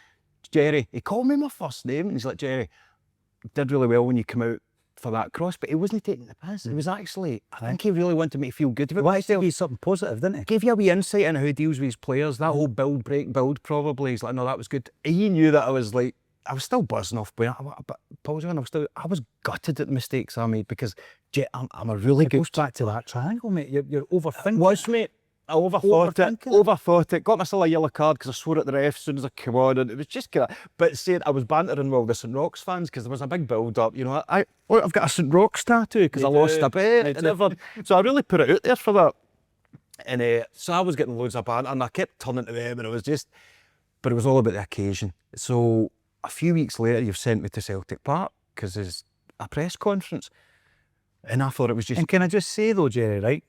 "Jerry," he called me my first name, and he's like, "Jerry, you did really well when you came out for that cross," but he wasn't taking the piss. It was actually, I think he really wanted me to feel good about myself. Be something positive, didn't he? Gave you a wee insight into how he deals with his players. That whole build, break, build, probably. He's like, "No, that was good." He knew that I was like, I was still buzzing off, but I was gutted at the mistakes I made, because I'm a really good. It goes back to that triangle, mate. You're overthinking. Was, mate. I overthought it. Got myself a yellow card because I swore at the ref as soon as I came on, and it was just kind of. But said I was bantering with all the St Roks fans because there was a big build up. You know, I've got a St Roks tattoo because I lost a bet and everything. So I really put it out there for that. And so I was getting loads of banter, and I kept turning to them, and it was just. But it was all about the occasion. So a few weeks later, you've sent me to Celtic Park because there's a press conference, and I thought it was just. And can I just say though, Jerry, right?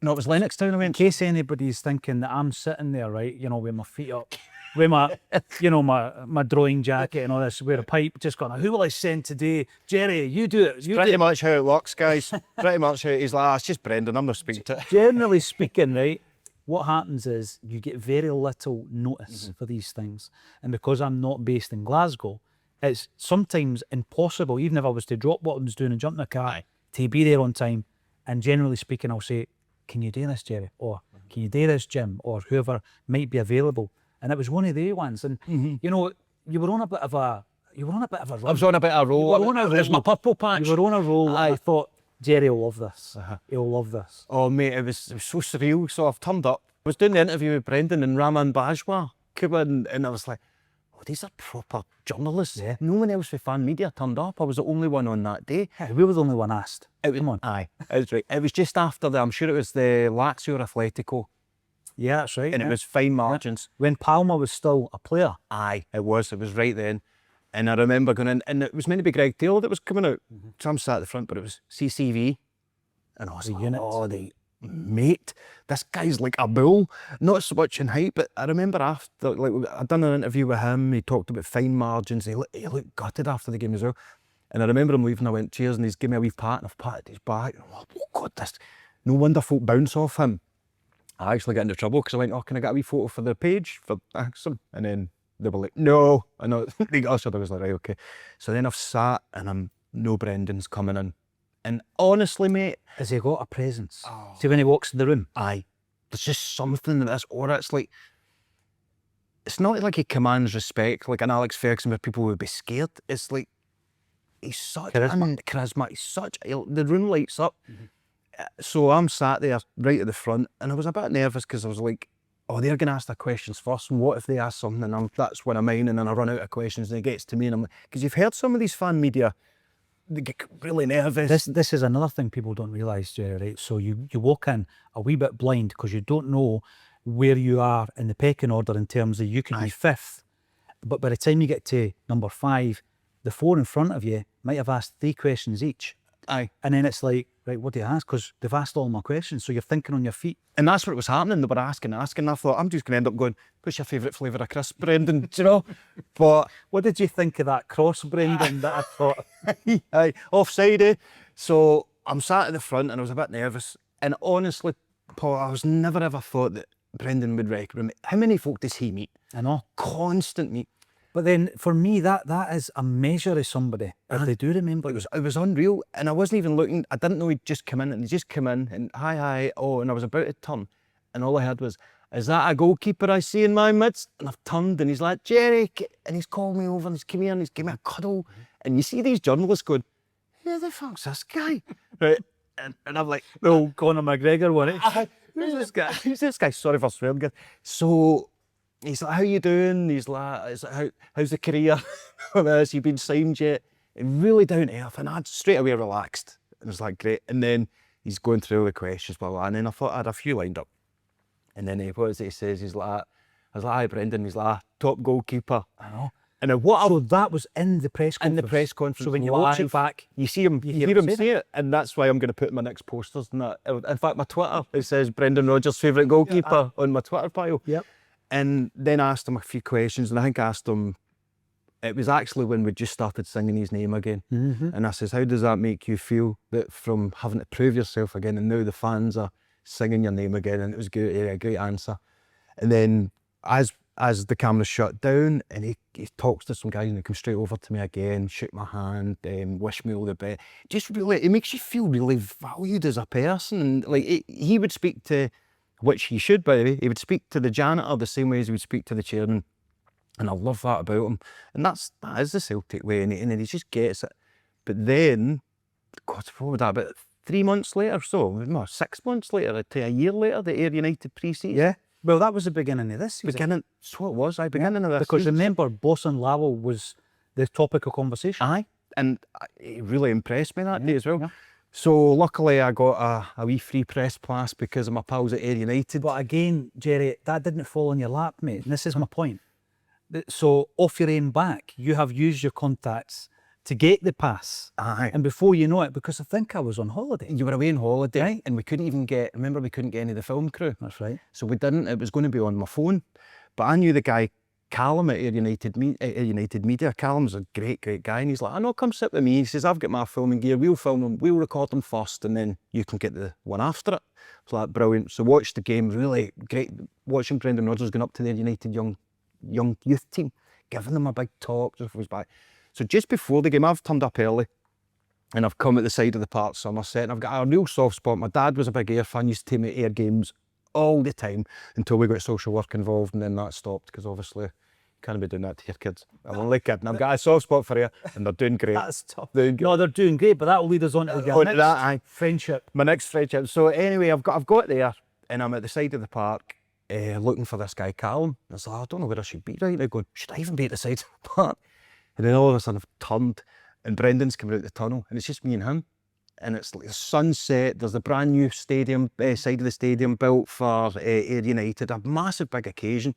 No, it was Lennoxtown I went. In case anybody's thinking that I'm sitting there, right, you know, with my feet up, with my, you know, my drawing jacket and all this, with a pipe, just going, "Who will I send today? Jerry, you do it." Pretty much how it works, guys. Pretty much how he's like, "It's just Brendan, I'm not speaking to it." Generally speaking, right, what happens is you get very little notice for these things. And because I'm not based in Glasgow, it's sometimes impossible, even if I was to drop what I was doing and jump in the car, to be there on time. And generally speaking, I'll say, "Can you do this, Jerry?" Or "Can you do this, Jim?" Or whoever might be available. And it was one of the ones. And you know, you were on a bit of a run. I was on a bit of a roll. There's my purple patch. You were on a roll. And I thought, Jerry will love this. He'll love this. Oh mate, it was so surreal. So I've turned up. I was doing the interview with Brendan, and Raman Bajwa came in, and I was like, "Oh, these are proper journalists." Yeah. No one else with fan media turned up. I was the only one on that day. Yeah, we were the only one asked. Come on. Aye, that's right. It was just after I'm sure it was the Lazio Atletico. Yeah, that's right. And it was fine margins. When Palmer was still a player. Aye, it was right then. And I remember going in, and it was meant to be Greg Taylor that was coming out. So I'm sat at the front, but it was CCV. And I was like, unit. "Oh, mate, this guy's like a bull." Not so much in height, but I remember after, like, I'd done an interview with him, he talked about fine margins, he looked gutted after the game as well. And I remember him leaving, I went, "Cheers," and he's given me a wee pat, and I've patted his back. And I'm like, "Oh God, this, no wonder folk bounce off him." I actually got into trouble because I went, "Oh, can I get a wee photo for the page for Acsom?" And then they were like, "No." I know, they got us, so I was like, "Right, okay." So then I've sat, and no Brendan's coming in. And honestly, mate, has he got a presence? See, when he walks in the room? Aye. There's just something in this aura. It's like, it's not like he commands respect like an Alex Ferguson where people would be scared. It's like, he's such charisma. He's such, the room lights up. So I'm sat there right at the front, and I was a bit nervous because I was like, "Oh, they're going to ask their questions first, and what if they ask something and that's one of mine, and then I run out of questions and it gets to me," and I'm like, because you've heard some of these fan media, they get really nervous. This is another thing people don't realise, Jerry, right? So you walk in a wee bit blind because you don't know where you are in the pecking order in terms of you can be fifth, but by the time you get to number 5, the 4 in front of you might have asked 3 questions each. Aye. And then it's like, right, what do you ask? Because they've asked all my questions, so you're thinking on your feet. And that's what was happening. They were asking. I thought, I'm just going to end up going, "What's your favourite flavour of crisp, Brendan?" Do you know? But what did you think of that cross, Brendan, that I thought? Aye, offside, eh? So I'm sat at the front, and I was a bit nervous. And honestly, Paul, I was never ever thought that Brendan would recommend me. How many folk does he meet? I know. Constant meet. But then for me, that is a measure of somebody. If they do remember. It was unreal. And I wasn't even looking. I didn't know he'd just come in, and he just come in and hi, oh, and I was about to turn. And all I heard was, "Is that a goalkeeper I see in my midst?" And I've turned, and he's like, "Jerry," and he's called me over, and he's come here, and he's given me a cuddle. And you see these journalists going, "Who the fuck's this guy?" Right? And I'm like, "Oh, Conor McGregor won it." Who's this guy? Who's this guy? Sorry for swearing, guys. So he's like, "How you doing?" He's like, how's the career? Has he been signed yet? And really down to earth, and I straight away relaxed. And it was like, great. And then he's going through all the questions, blah, blah, and then I thought I had a few lined up. And then what is it he says? He's like, I was like, hi, Brendan. He's like, top goalkeeper. I know. And then what So that was in the press conference. in the press conference, So when you watch it live, back, you see him, you hear him say it, and that's why I'm going to put my next posters in that. In fact, my Twitter, it says Brendan Rodgers' favourite goalkeeper on my Twitter bio. Yep. And then I asked him a few questions, and I think I asked him, it was actually when we just started singing his name again. And I says, how does that make you feel, that from having to prove yourself again, and now the fans are singing your name again? And it was good, a great answer. And then as the camera shut down, and he talks to some guys, and he comes straight over to me again, shook my hand, wish me all the best. Just really, it makes you feel really valued as a person. And like he would speak to, which he should, by the way, he would speak to the janitor the same way as he would speak to the chairman. And I love that about him. And that is the Celtic way, and he just gets it. But then, God, what was that, about 3 months later, so 6 months later to a year later, the Ayr United pre-season. yeah. Well, that was the beginning of this season. Beginning, so it was, beginning of this Because season. remember, Boss and Lowell was the topic of conversation. Aye, and it really impressed me that day as well. Yeah. So luckily I got a wee free press pass because of my pals at Ayr United. But again, Jerry, that didn't fall on your lap, mate. And this is my point. So off your own back, you have used your contacts to get the pass. Aye. And before you know it, because I think I was on holiday. You were away on holiday, Right. and we couldn't even get, remember we couldn't get any of the film crew. That's right. So we didn't, it was going to be on my phone. But I knew the guy, Callum at Ayr United, Ayr United Media. Callum's a great guy, and he's like, I know, come sit with me. He says, I've got my filming gear, we'll film them, we'll record them first, and then you can get the one after it. So like, brilliant. So watched the game, really great, watching Brendan Rodgers going up to the Ayr United young youth team, giving them a big talk, just was back. So just before the game, I've turned up early, and I've come at the side of the park, Somerset, and I've got a real soft spot. My dad was a big Ayr fan, used to take me to Ayr games all the time until we got social work involved, and then that stopped, because obviously you can't be doing that to your kids. I'm only kidding. I've got a soft spot for Ayr, and they're doing great. That's tough. Doing good. No, they're doing great, but that will lead us on to your On to next that, aye. friendship. My next friendship. So anyway, I've got there, and I'm at the side of the park looking for this guy, Callum. I was like, I don't know where I should be right now, going, should I even be at the side of the park? And then all of a sudden I've turned, and Brendan's coming out the tunnel, and it's just me and him. And it's like the sunset, there's the brand new stadium, side of the stadium built for Ayr United, a massive big occasion.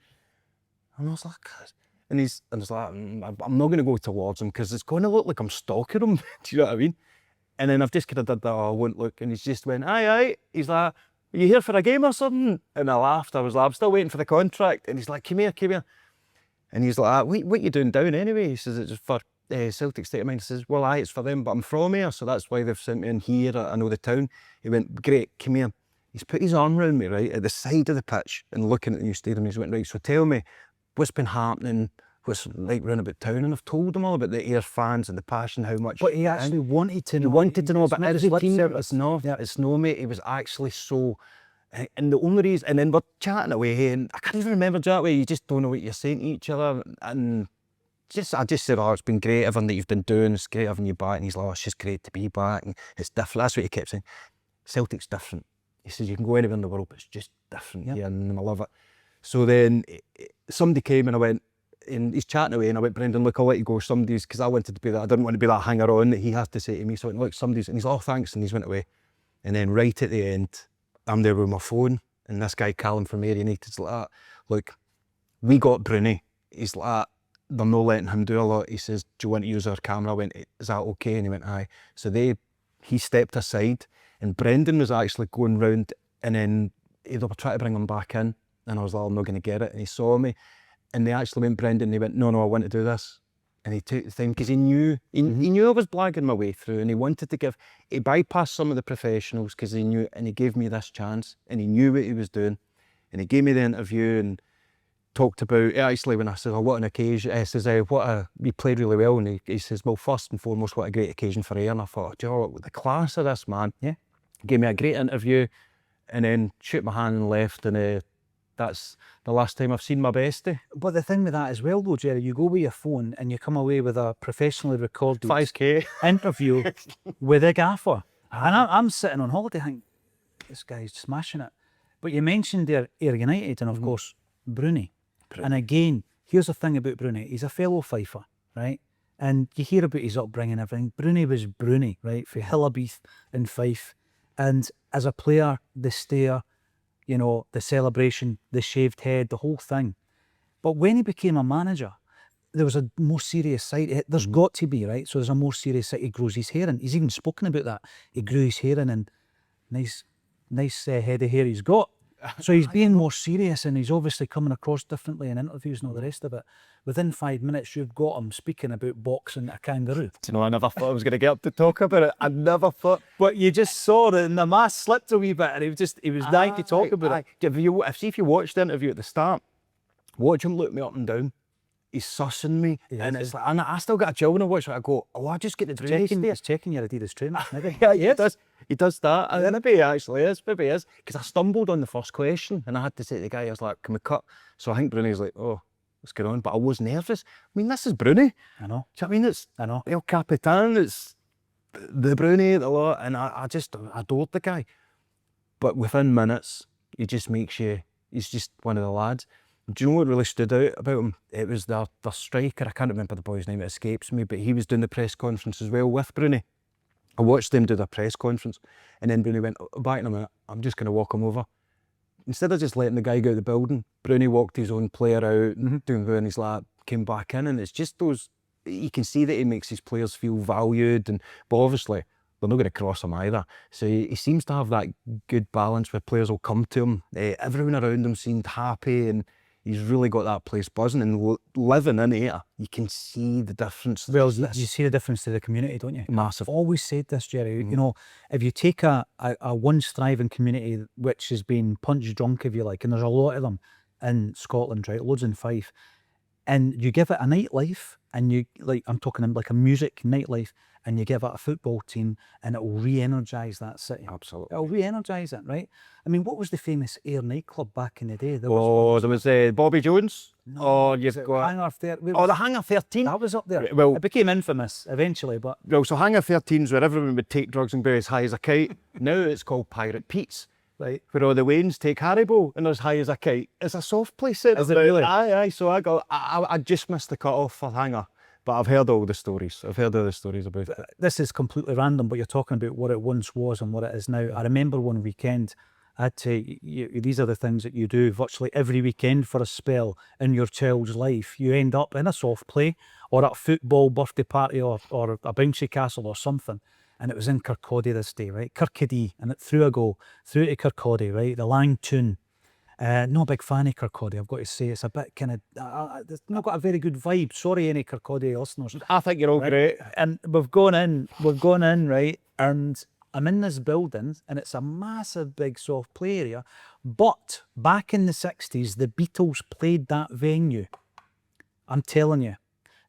And I was like, and I was like, I'm not going to go towards him because it's going to look like I'm stalking him. Do you know what I mean? And then I've just kind of did that, I won't look, and he's just went, aye. He's like, are you here for a game or something? And I laughed. I was like, I'm still waiting for the contract. And he's like, come here. And he's like, what are you doing down anyway? He says, it's for Celtic State of Mind. He says, well, aye, it's for them, but I'm from here, so that's why they've sent me in here. I know the town. He went, great, come here. He's put his arm around me, right, at the side of the pitch and looking at the new stadium. He's went, right, so tell me, what's been happening, what's like round about town? And I've told him all about the Ayr fans and the passion, how much. But he actually wanted to know. He wanted to know, but not every lip team, service. it's no, mate. He was actually so, and the only reason, and then we're chatting away, and I can't even remember that way. You just don't know what you're saying to each other, and I just said, oh, it's been great, everything that you've been doing, it's great having you back. And he's like, oh, it's just great to be back, and it's different. That's what he kept saying. Celtic's different. He says, you can go anywhere in the world, but it's just different here, and I love it. So then somebody came, and I went, and he's chatting away, and I went, Brendan, look, I'll let you go. Somebody's, because I wanted to be that, I didn't want to be that hanger-on that he has to say to me. So I went, look, somebody's, and he's like, oh, thanks, and he's went away. And then right at the end, I'm there with my phone, and this guy, Callum from Ayr United's like, look, we got Bruni. He's like, they're not letting him do a lot. He says, do you want to use our camera? I went, is that okay? And he went, aye. So he stepped aside, and Brendan was actually going round, and then they were trying to bring him back in, and I was like, I'm not going to get it. And he saw me, and they actually went, Brendan, and he went, no, I want to do this. And he took the thing, because he knew I was blagging my way through, and he wanted to he bypassed some of the professionals because he knew, and he gave me this chance, and he knew what he was doing. And he gave me the interview and talked about, actually, when I said, oh, what an occasion, he says, we played really well. And he says, well, first and foremost, what a great occasion for Ayr. And I thought, do you know what, the class of this man. Yeah. Gave me a great interview, and then shook my hand and left, and that's the last time I've seen my bestie. But the thing with that as well, though, Jerry, you go with your phone and you come away with a professionally recorded 5K. interview with a gaffer. And I'm sitting on holiday thinking, this guy's smashing it. But you mentioned there Ayr United and, of course, Bruni. And again, here's the thing about Bruni. He's a fellow Fifer, right? And you hear about his upbringing and everything. Bruni was Bruni, right? For Hillabeath in Fife. And as a player, the stare, you know, the celebration, the shaved head, the whole thing. But when he became a manager, there was a more serious side. There's got to be, right? So there's a more serious side. He grows his hair in. He's even spoken about that. He grew his hair in, and nice head of hair he's got. So he's being more serious, and he's obviously coming across differently in interviews and all the rest of it. Within 5 minutes, you've got him speaking about boxing a kangaroo. Do you know, I never thought I was going to get up to talk about it. I never thought. But you just saw that, and the mask slipped a wee bit, and he was dying to talk about it. If you watch the interview at the start, watch him look me up and down. He's sussing me, and it's like, and I still got a chill when I watch it. I go, oh, I just get the Bruni stare. He's checking your Adidas trainers, maybe. Yeah, he does. He does that. And maybe he actually is. Maybe he is. Because I stumbled on the first question, and I had to say to the guy, I was like, can we cut? So I think Bruni's like, oh, what's going on? But I was nervous. I mean, this is Bruni. I know. Do you know what I mean? It's I know. El Capitan. It's the Bruni, the lot. And I just adored the guy. But within minutes, he just makes you, he's just one of the lads. Do you know what really stood out about him? It was the striker. I can't remember the boy's name, it escapes me, but he was doing the press conference as well with Bruni. I watched them do their press conference, and then Bruni went, oh, back in a minute, I'm just going to walk him over. Instead of just letting the guy go out of the building, Bruni walked his own player out, doing in his lap, came back in, and it's just those, you can see that he makes his players feel valued, but obviously they're not going to cross him either. So he seems to have that good balance where players will come to him. Everyone around him seemed happy, and he's really got that place buzzing, and living in here, you can see the difference. Well, you see the difference to the community, don't you? Massive. I've always said this, Jerry, you know, if you take a once thriving community which has been punch drunk, if you like, and there's a lot of them in Scotland, right, loads in Fife, and you give it a nightlife, and you, like, I'm talking like a music nightlife, and you give it a football team, and it will re-energise that city. Absolutely. It'll re-energise it, right? I mean, what was the famous Ayr nightclub back in the day? There was Bobby Jones. No, Oh, you've got... Hangar 13. Oh, the Hangar 13. That was up there. Well, it became infamous eventually, but... Well, so Hangar 13's where everyone would take drugs and be as high as a kite. Now it's called Pirate Pete's. Right. Where all the Waynes take Haribo and they're as high as a kite. It's a soft place. Is it really? Aye. So I just missed the cut-off for Hangar. But I've heard all the stories. I've heard all the stories about it. This is completely random, but you're talking about what it once was and what it is now. I remember one weekend, I had to, these are the things that you do virtually every weekend for a spell in your child's life. You end up in a soft play or at a football birthday party or a bouncy castle or something. And it was in Kirkcaldy this day, right? Kirkcaldy, and it through I go, through to Kirkcaldy, right? The Lang tune. Not a big fan of Kirkcaldy, I've got to say. It's a bit kind of, it's not got a very good vibe. Sorry, any Kirkcaldy listeners. I think you're all right? great. And we've gone in, right? And I'm in this building, and it's a massive, big, soft play area. But back in the 60s, the Beatles played that venue. I'm telling you,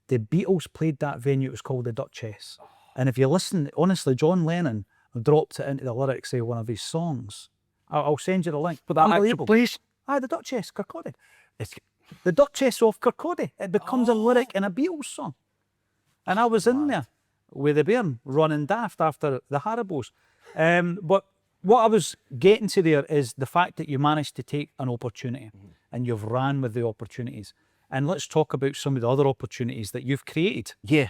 the Beatles played that venue. It was called the Duchess. And if you listen, honestly, John Lennon dropped it into the lyrics of one of his songs. I'll send you the link. But that Unbelievable. Please. Aye, the Duchess, Kirkcaldy. It's the Duchess of Kirkcaldy. It becomes a lyric in a Beatles song. And I was in there with the bairn running daft after the Haribos. But what I was getting to there is the fact that you managed to take an opportunity and you've ran with the opportunities. And let's talk about some of the other opportunities that you've created. Yeah.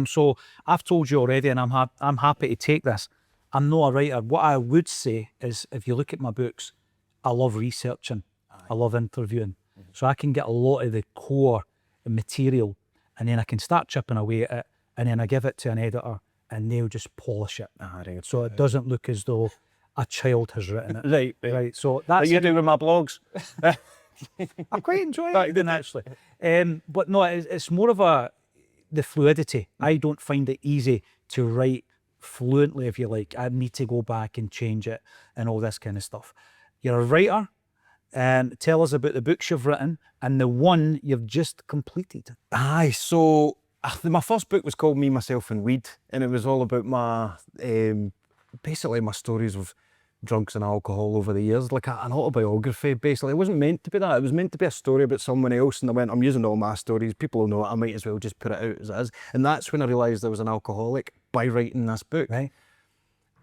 So I've told you already, and I'm happy to take this. I'm not a writer. What I would say is, if you look at my books, I love researching. I love interviewing. So I can get a lot of the core material, and then I can start chipping away at it, and then I give it to an editor, and they'll just polish it. Right. So it doesn't look as though a child has written it. Right. So that's... Like you do with my blogs. I quite enjoy it, actually. But no, it's more of the fluidity. I don't find it easy to write fluently, if you like. I need to go back and change it and all this kind of stuff. You're a writer, and tell us about the books you've written and the one you've just completed. Aye, so my first book was called Me, Myself and Weed, and it was all about my, basically my stories of drugs and alcohol over the years, like an autobiography, basically. It wasn't meant to be that. It was meant to be a story about someone else, and I went, I'm using all my stories, people will know it, I might as well just put it out as it is. And that's when I realised I was an alcoholic by writing this book. Right.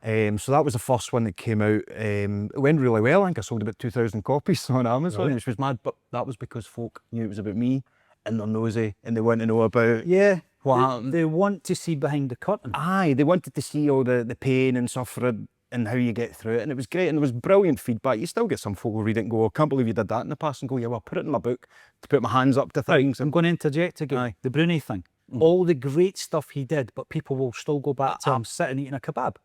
So that was the first one that came out. It went really well. I think I sold about 2,000 copies on Amazon, which was mad, but that was because folk knew it was about me, and they're nosy, and they want to know about what happened. They want to see behind the curtain. Aye, they wanted to see all the pain and suffering and how you get through it. And it was great, and there was brilliant feedback. You still get some folk who read it and go, I can't believe you did that in the past, and go, yeah, well, put it in my book to put my hands up to things. I'm going to interject again. Aye. The Bruni thing. All the great stuff he did, but people will still go back to him sitting eating a kebab.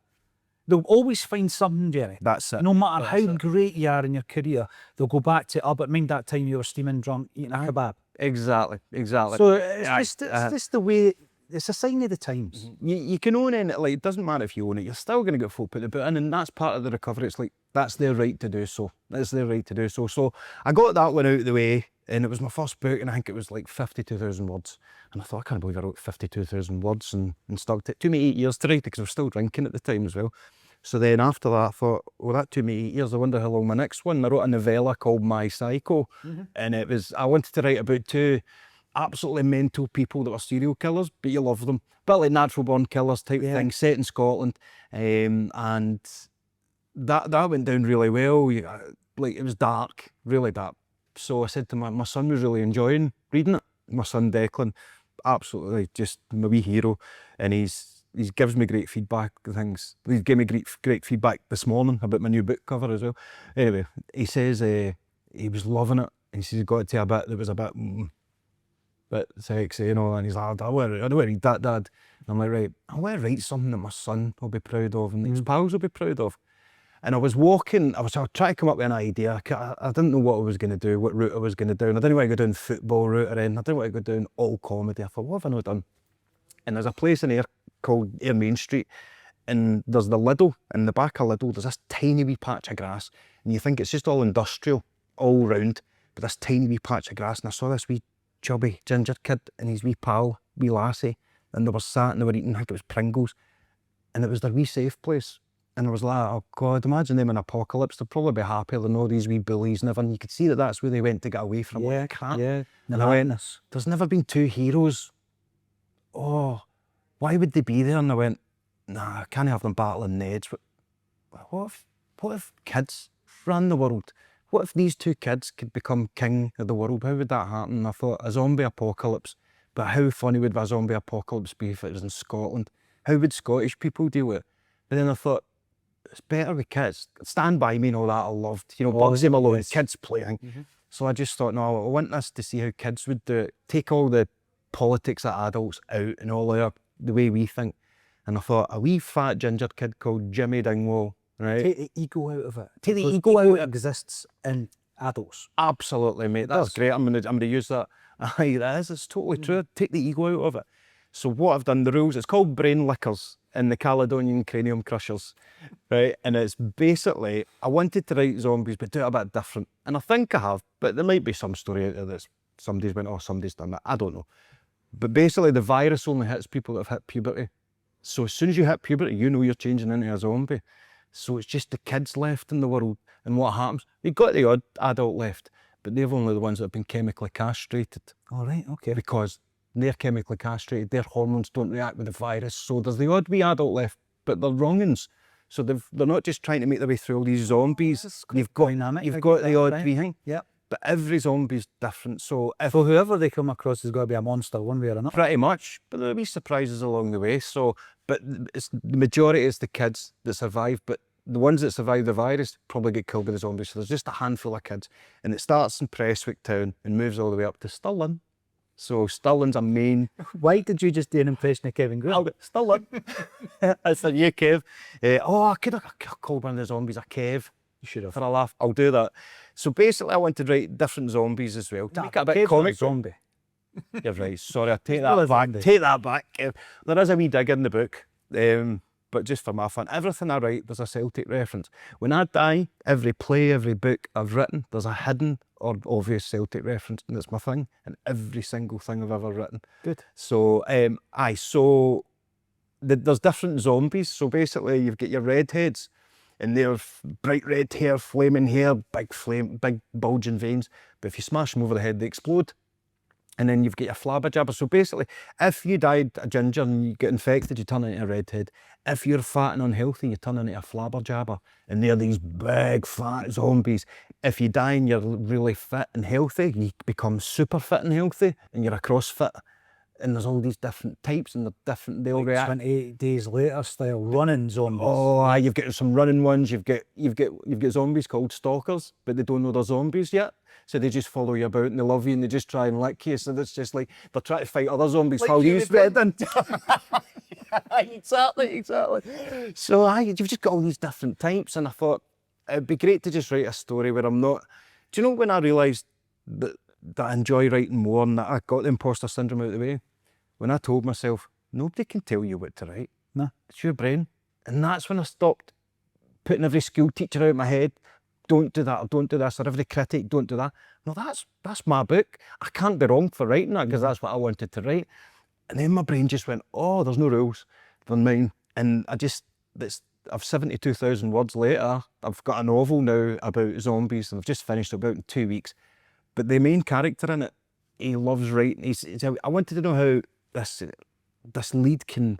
They'll always find something, Jerry. That's it. No matter how great you are in your career, they'll go back to, but mind that time you were steaming drunk eating a kebab. Exactly. So it's just the way, it's a sign of the times. You can own it, like, it doesn't matter if you own it, you're still going to get folk put the boot in, and that's part of the recovery. It's like, that's their right to do so. That's their right to do so. So I got that one out of the way, and it was my first book, and I think it was like 52,000 words. And I thought, I can't believe I wrote 52,000 words and stuck to it. It took me 8 years to write it because I was still drinking at the time as well. So then after that, I thought, well, that took me 8 years. I wonder how long my next one. I wrote a novella called My Psycho, and it was, I wanted to write about two absolutely mental people that were serial killers, but you love them. But like natural born killers type thing, set in Scotland. And that went down really well. Like, it was dark, really dark. So I said to my son was really enjoying reading it. My son Declan, absolutely just my wee hero. And he gives me great feedback and things. He gave me great feedback this morning about my new book cover as well. Anyway, he says he was loving it. And he says he got to a bit that was a bit sexy, you know, and he's like, I want to read that, Dad. And I'm like, right, I want to write something that my son will be proud of and his pals will be proud of. And I was walking, I was trying to come up with an idea. I didn't know what I was going to do, what route I was going to do. And I didn't want to go down football route or anything. I didn't want to go down all comedy. I thought, what have I not done? And there's a place in Ayr called Ayr Main Street, and there's the Lidl. In the back of Lidl, there's this tiny wee patch of grass. And you think it's just all industrial, all round, but this tiny wee patch of grass. And I saw this wee chubby ginger kid and his wee pal, wee lassie, and they were sat and they were eating, I think it was Pringles, and it was their wee safe place. And I was like, oh God, imagine them in apocalypse. They'd probably be happy. They're all these wee bullies and everything. You could see that that's where they went to get away from it. Crap. Yeah. And I went, there's never been two heroes. Oh, why would they be there? And I went, nah, I can't have them battling Neds. What if kids ran the world? What if these two kids could become king of the world? How would that happen? And I thought, a zombie apocalypse. But how funny would a zombie apocalypse be if it was in Scotland? How would Scottish people deal with it? But then I thought, it's better with kids. Stand By Me and all that I loved. You know, Bugsy Malone, kids playing. So I just thought, no, I want this to see how kids would do it. Take all the politics of adults out and all the way we think. And I thought, a wee fat ginger kid called Jimmy Dingwall, right? Take the ego out of it. Take the ego out that exists in adults. Absolutely, mate. That's great. I'm gonna use that. Aye, that is. It's totally true. Take the ego out of it. So what I've done, the rules, it's called Brain Lickers and the Caledonian Cranium Crushers, right? And it's basically, I wanted to write zombies, but do it a bit different. And I think I have, but there might be some story out there that somebody's went, oh, somebody's done that. I don't know. But basically, the virus only hits people that have hit puberty. So as soon as you hit puberty, you know you're changing into a zombie. So it's just the kids left in the world. And what happens? You've got the odd adult left, but they're only the ones that have been chemically castrated. All right, okay. Because they're chemically castrated, their hormones don't react with the virus. So there's the odd wee adult left, but they're wrong'uns. So they're not just trying to make their way through all these zombies. You've got the odd wee thing. Yeah. But every zombie's different. So whoever they come across has got to be a monster one way or another. Pretty much. But there'll be surprises along the way. So, but the majority is the kids that survive. But the ones that survive the virus probably get killed by the zombies. So there's just a handful of kids. And it starts in Prestwick Town and moves all the way up to Stirling. So Stirling's a main... Why did you just do an impression of Kevin Graham? Stirling. That's a new Kev. I could have called one of the zombies a Kev. You should have. For a laugh. I'll do that. So basically I wanted to write different zombies as well. To make it a bit comic. Zombie. You're right. Sorry, I take that back. Take that back. There is a wee dig in the book. But just for my fun, everything I write, there's a Celtic reference. When I die, every play, every book I've written, there's a hidden or obvious Celtic reference, and it's my thing, and every single thing I've ever written. Good. So, there's different zombies. So basically, you've got your redheads, and they're bright red hair, flaming hair, big bulging veins. But if you smash them over the head, they explode. And then you've got your flabberjabber. So basically, if you died a ginger and you get infected, you turn into a redhead. If you're fat and unhealthy, you turn into a flabberjabber. And they're these big, fat zombies. If you die and you're really fit and healthy, you become super fit and healthy, and you're a CrossFit and there's all these different types, and they're different. They all react. 28 days later style running zombies. Oh, aye, you've got some running ones. You've got zombies called stalkers, but they don't know they're zombies yet. So they just follow you about and they love you and they just try and lick you. So it's just like they're trying to fight other zombies while you've fed in. Exactly. So you've just got all these different types, and I thought it'd be great to just write a story where I'm not. Do you know when I realised that I enjoy writing more and that I got the imposter syndrome out of the way? When I told myself, nobody can tell you what to write. No. It's your brain. And that's when I stopped putting every school teacher out of my head. Don't do that, or don't do this, or every critic, don't do that. No, that's my book. I can't be wrong for writing that because that's what I wanted to write. And then my brain just went, oh, there's no rules. They're mine. And I've 72,000 words later. I've got a novel now about zombies and I've just finished about in 2 weeks. But the main character in it, he loves writing. I wanted to know how this lead can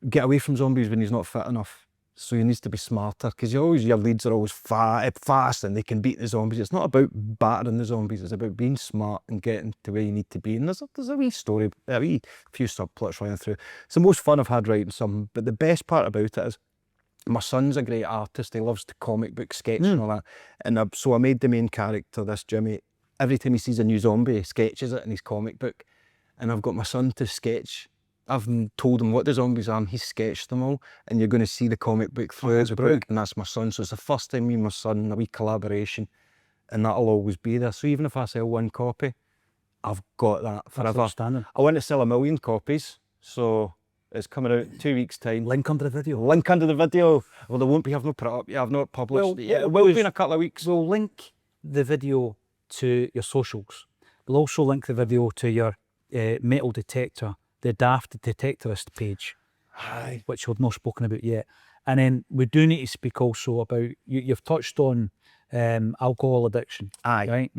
get away from zombies when he's not fit enough. So he needs to be smarter, because your leads are always fast and they can beat the zombies. It's not about battering the zombies, it's about being smart and getting to where you need to be. And there's a wee story, a wee few subplots running through. It's the most fun I've had writing some, but the best part about it is my son's a great artist. He loves to comic book sketch and all that. And so I made the main character, this Jimmy, every time he sees a new zombie, he sketches it in his comic book. And I've got my son to sketch. I've told him what the zombies are and he's sketched them all, and you're going to see the comic book through the book, and that's my son. So it's the first time me and my son, a wee collaboration, and that'll always be there. So even if I sell one copy, I've got that forever. Outstanding. I want to sell 1 million copies, so it's coming out in 2 weeks' time. Link under the video. Link under the video. Well, there won't be, I've not put it up yet, I've not published it yet. It will be in a couple of weeks. We'll link the video to your socials. We'll also link the video to your metal detector, the Daft Detectorist page, which we've not spoken about yet. And then we do need to speak also about, you've touched on alcohol addiction, right?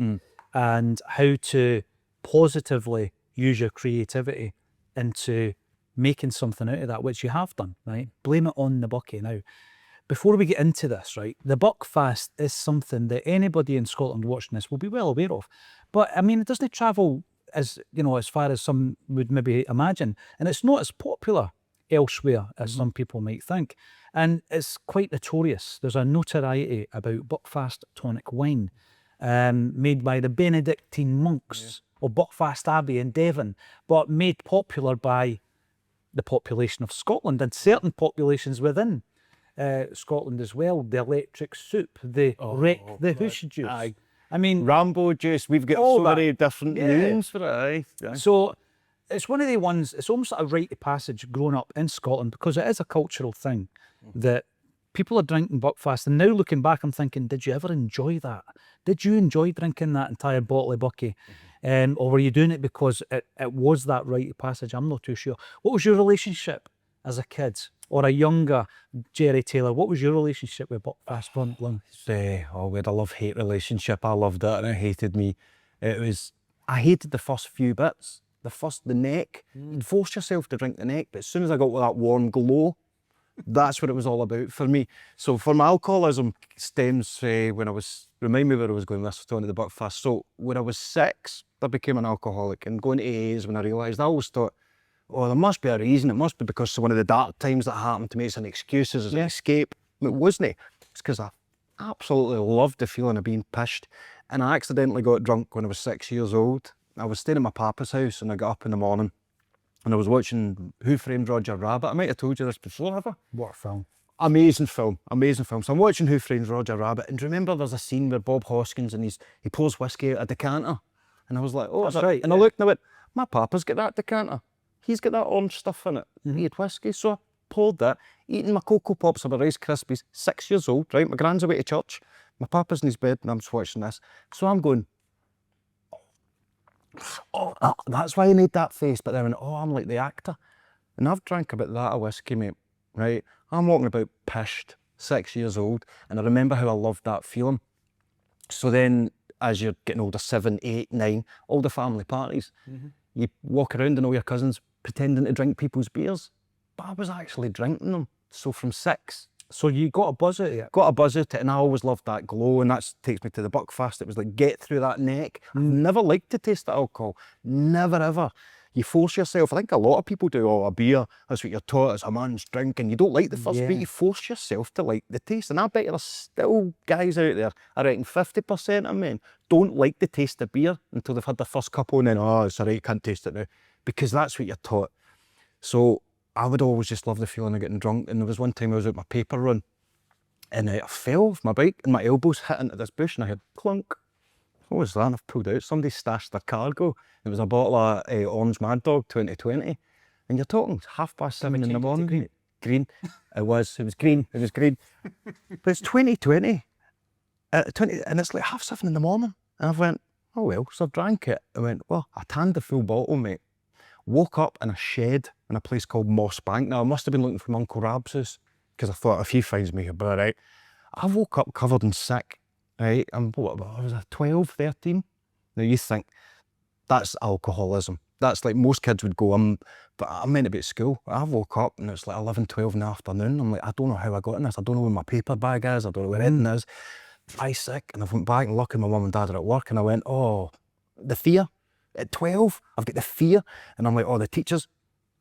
And how to positively use your creativity into making something out of that, which you have done, right? Blame it on the Bucky. Now, before we get into this, right, the Buckfast is something that anybody in Scotland watching this will be well aware of. But I mean, it doesn't travel as far as some would maybe imagine, and it's not as popular elsewhere as some people might think, and it's quite notorious. There's a notoriety about Buckfast tonic wine, made by the Benedictine monks of Buckfast Abbey in Devon, but made popular by the population of Scotland and certain populations within Scotland as well. The electric soup, the the hoosh juice. I mean, Rambo juice, we've got so many different names for it. So it's one of the ones, it's almost like a rite of passage growing up in Scotland, because it is a cultural thing that people are drinking Buckfast. And now looking back, I'm thinking, did you ever enjoy that? Did you enjoy drinking that entire bottle of Bucky? Or were you doing it because it was that rite of passage? I'm not too sure. What was your relationship as a kid or a younger Jerry Taylor? What was your relationship with Buckfast Front Bloom? We had a love-hate relationship. I loved it and it hated me. I hated the first few bits. The neck. You'd force yourself to drink the neck, but as soon as I got that warm glow, that's what it was all about for me. So for my alcoholism stems remind me where I was going with this, talking to the Buckfast. So when I was 6, I became an alcoholic, and going to AA is when I realised, I always thought, oh, there must be a reason. It must be because of one of the dark times that happened to me. It's an excuse, it's an escape. It wasn't. It's because I absolutely loved the feeling of being pissed. And I accidentally got drunk when I was 6 years old. I was staying at my papa's house and I got up in the morning and I was watching Who Framed Roger Rabbit. I might have told you this before, have I? What a film. Amazing film. So I'm watching Who Framed Roger Rabbit, and remember there's a scene where Bob Hoskins and he pours whiskey out a decanter. And I was like, oh, that's right. And I looked and I went, my papa's got that decanter. He's got that orange stuff in it. He had whiskey, so I poured that, eating my Cocoa Pops and my Rice Krispies, 6 years old, right? My gran's away to church, my papa's in his bed, and I'm just watching this. So I'm going, that's why I made that face. But then I went, I'm like the actor. And I've drank about that of whiskey, mate, right? I'm walking about pissed, 6 years old, and I remember how I loved that feeling. So then, as you're getting older, 7, 8, 9, all the family parties, you walk around and all your cousins pretending to drink people's beers, but I was actually drinking them. So from 6, So you got a buzz out of it? got a buzz out of it, and I always loved that glow, and that takes me to the Buckfast. It was like, get through that neck. I've never liked to taste the alcohol, never ever. You force yourself. I think a lot of people do. Oh, a beer, that's what you're taught as a man's drink, and you don't like the first bit, you force yourself to like the taste. And I bet there's still guys out there, I reckon 50% of men don't like the taste of beer until they've had their first couple, and then, oh, it's all right, can't taste it now. Because that's what you're taught. So I would always just love the feeling of getting drunk. And there was one time I was out my paper run, and I fell off my bike, and my elbows hit into this bush, and I heard clunk. What was that? And I've pulled out. Somebody stashed their cargo. It was a bottle of Orange Mad Dog 2020. And you're talking 7:30 in the morning. Green. It was green. It was green. But it's 2020. 20, and it's like 7:30 in the morning. And I went, oh well. So I drank it. I went, well, I tanned the full bottle, mate. Woke up in a shed in a place called Moss Bank. Now, I must have been looking for my Uncle Rab's house, because I thought if he finds me, he'll be all right. I woke up covered in sick. Right, what was I, 12, 13? Now you think, that's alcoholism. That's like most kids would go, but I'm meant to be at school. I woke up and it's like 11, 12 in the afternoon. I'm like, I don't know how I got in this. I don't know where my paper bag is. I don't know where anything is. I sick, and I went back and lucky my mum and dad are at work, and I went, oh, the fear. At 12, I've got the fear. And I'm like, oh, the teachers.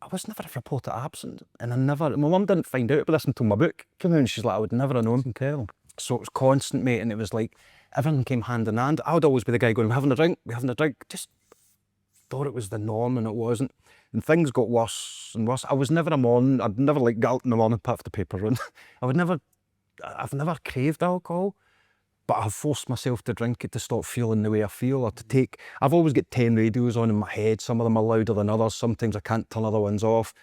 I was never reported absent. And my mum didn't find out about this until my book came out, and she's like, I would never have known. Incredible. So it was constant, mate, and it was like, everything came hand in hand. I would always be the guy going, we're having a drink, just thought it was the norm, and it wasn't. And things got worse and worse. I was never I'd never like got out in the morning, put for the paper run. I've never craved alcohol, but I've forced myself to drink it to stop feeling the way I feel, or to take, I've always got 10 radios on in my head. Some of them are louder than others. Sometimes I can't turn other ones off.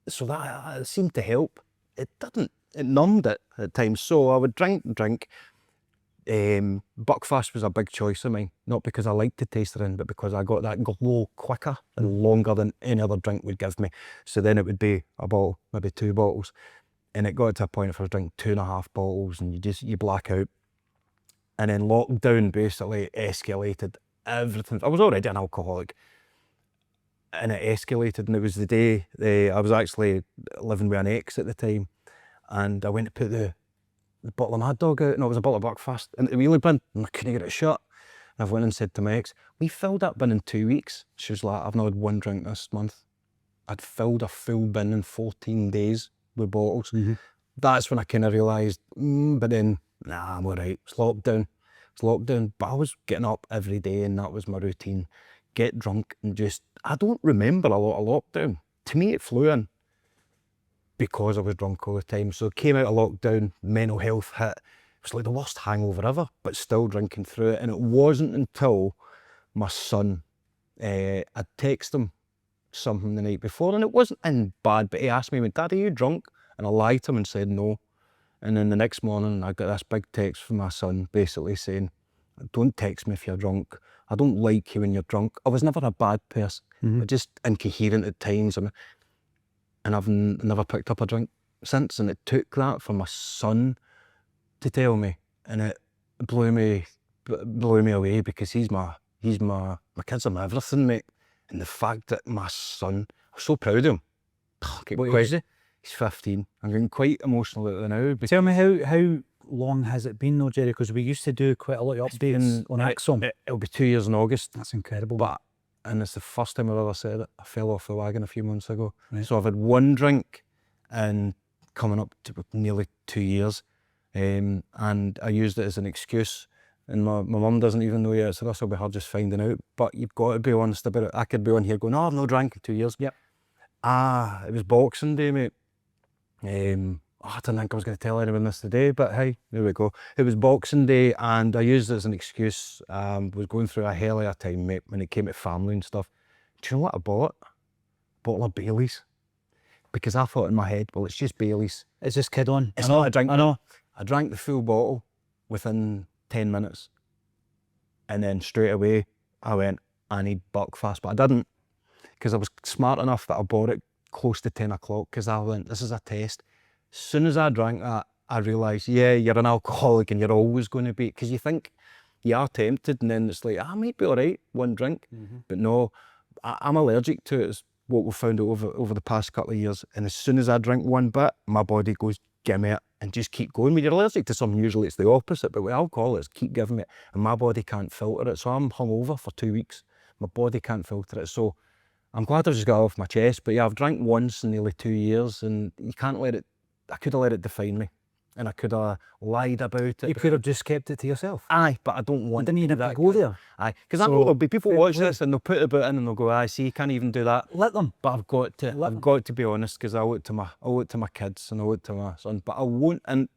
So that seemed to help. It didn't. It numbed it at times. So I would drink. Buckfast was a big choice of mine, not because I liked the taste of it, but because I got that glow quicker and longer than any other drink would give me. So then it would be a bottle, maybe 2 bottles. And it got to a point if I was drinking 2.5 bottles and you black out. And then lockdown basically escalated everything. I was already an alcoholic, and it escalated. And it was the day I was actually living with an ex at the time, and I went to put the bottle of Mad Dog out, and it was a bottle of Buckfast in the wheelie bin, and I couldn't get it shut. And I went and said to my ex, we filled that bin in 2 weeks. She was like, I've not had one drink this month. I'd filled a full bin in 14 days with bottles. That's when I kind of realised, but then, nah, I'm all right. It's lockdown. But I was getting up every day, and that was my routine. Get drunk and just, I don't remember a lot of lockdown. To me, it flew in because I was drunk all the time. So it came out of lockdown, mental health hit. It was like the worst hangover ever, but still drinking through it. And it wasn't until my son, I'd text him something the night before, and it wasn't in bad, but he asked me, Dad, are you drunk? And I lied to him and said no. And then the next morning, I got this big text from my son basically saying, don't text me if you're drunk. I don't like you when you're drunk. I was never a bad person, but just incoherent at times. And I've never picked up a drink since. And it took that for my son to tell me, and it blew me away, because he's my kids are my everything, mate. And the fact that my son, I'm so proud of him. What age is he? He's 15. I'm getting quite emotional at it now. Tell me, how long has it been though, Jerry? Because we used to do quite a lot of updates on Acsom. It'll be 2 years in August. That's incredible. And it's the first time I've ever said it. I fell off the wagon a few months ago. Right. So I've had one drink and coming up to nearly 2 years. And I used it as an excuse. And my mum doesn't even know yet, so this will be her just finding out. But you've got to be honest about it. I could be on here going, oh, I've not drank in 2 years. Yep. It was Boxing Day, mate. I didn't think I was going to tell anyone this today, but hey, there we go. It was Boxing Day, and I used it as an excuse. Was going through a hell of a time, mate, when it came to family and stuff. Do you know what I bought? A bottle of Baileys. Because I thought in my head, well, it's just Baileys. Is this kid on? It's not a drink. I know. I drank the full bottle within 10 minutes. And then straight away, I went, I need Buckfast. But I didn't, because I was smart enough that I bought it close to 10 o'clock, because I went, this is a test. As soon as I drank that, I realised, yeah, you're an alcoholic and you're always going to be, because you think you are tempted, and then it's like, I might be all right, one drink. But no, I'm allergic to it, is what we've found out over the past couple of years. And as soon as I drink one bit, my body goes, give me it, and just keep going. When you're allergic to something, usually it's the opposite, but with alcohol, it's keep giving me it, and my body can't filter it. So I'm hungover for 2 weeks. My body can't filter it. So I'm glad I just got it off my chest. But yeah, I've drank once in nearly 2 years, and you can't let it. I could have let it define me, and I could have lied about it. You could have just kept it to yourself. Aye, but I don't want. Didn't even to have to go there. Aye, because I know So, there'll be people fair watch play. this and they'll put a bit in and they'll go, "I see, you can't even do that." Let them. But I've got to. Let I've them. got to be honest, because I owe it to my kids and I owe it to my son. But I won't. And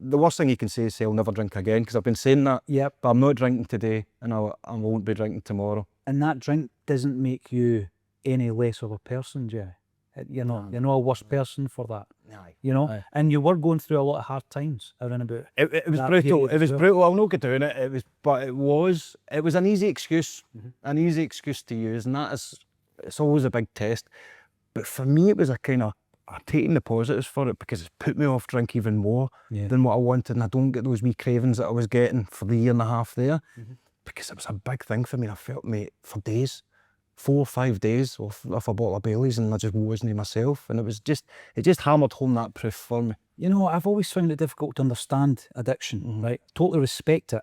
the worst thing you can say is, "I'll never drink again," because I've been saying that. Yep. But I'm not drinking today, and I won't be drinking tomorrow. And that drink doesn't make you any less of a person, Jerry. You're not a worse person for that. Aye. You know, Aye. and you were going through a lot of hard times around about. It was that brutal. period It was as well. brutal. I'll not get doing it. It was an easy excuse, an easy excuse to use, and it's always a big test. But for me, it was a kind of taking the positives for it, because it's put me off drink even more than what I wanted, and I don't get those wee cravings that I was getting for the year and a half there, because it was a big thing for me. I felt, mate, for days. 4 or 5 days off a bottle of Baileys, and I just wasn't myself, and it just hammered home that proof for me. You know, I've always found it difficult to understand addiction, right? Totally respect it,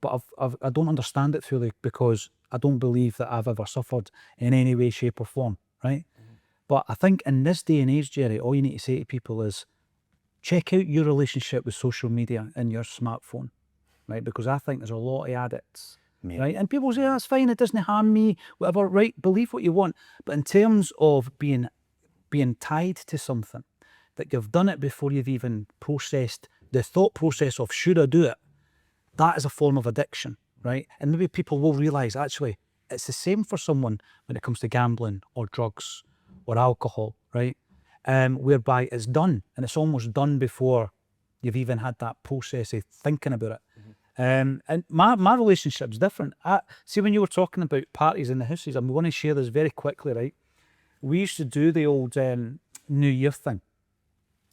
but I don't understand it fully, because I don't believe that I've ever suffered in any way, shape or form, right? But I think in this day and age, Jerry, all you need to say to people is, check out your relationship with social media and your smartphone, right? Because I think there's a lot of addicts. Right, and people say, that's fine, it doesn't harm me, whatever, right, believe what you want. But in terms of being tied to something, that you've done it before you've even processed the thought process of, should I do it? That is a form of addiction, right? And maybe people will realise, actually, it's the same for someone when it comes to gambling or drugs or alcohol, right? Whereby it's done, and it's almost done before you've even had that process of thinking about it. And my relationship's different. See, when you were talking about parties in the houses, I'm going to share this very quickly, right? We used to do the old New Year thing,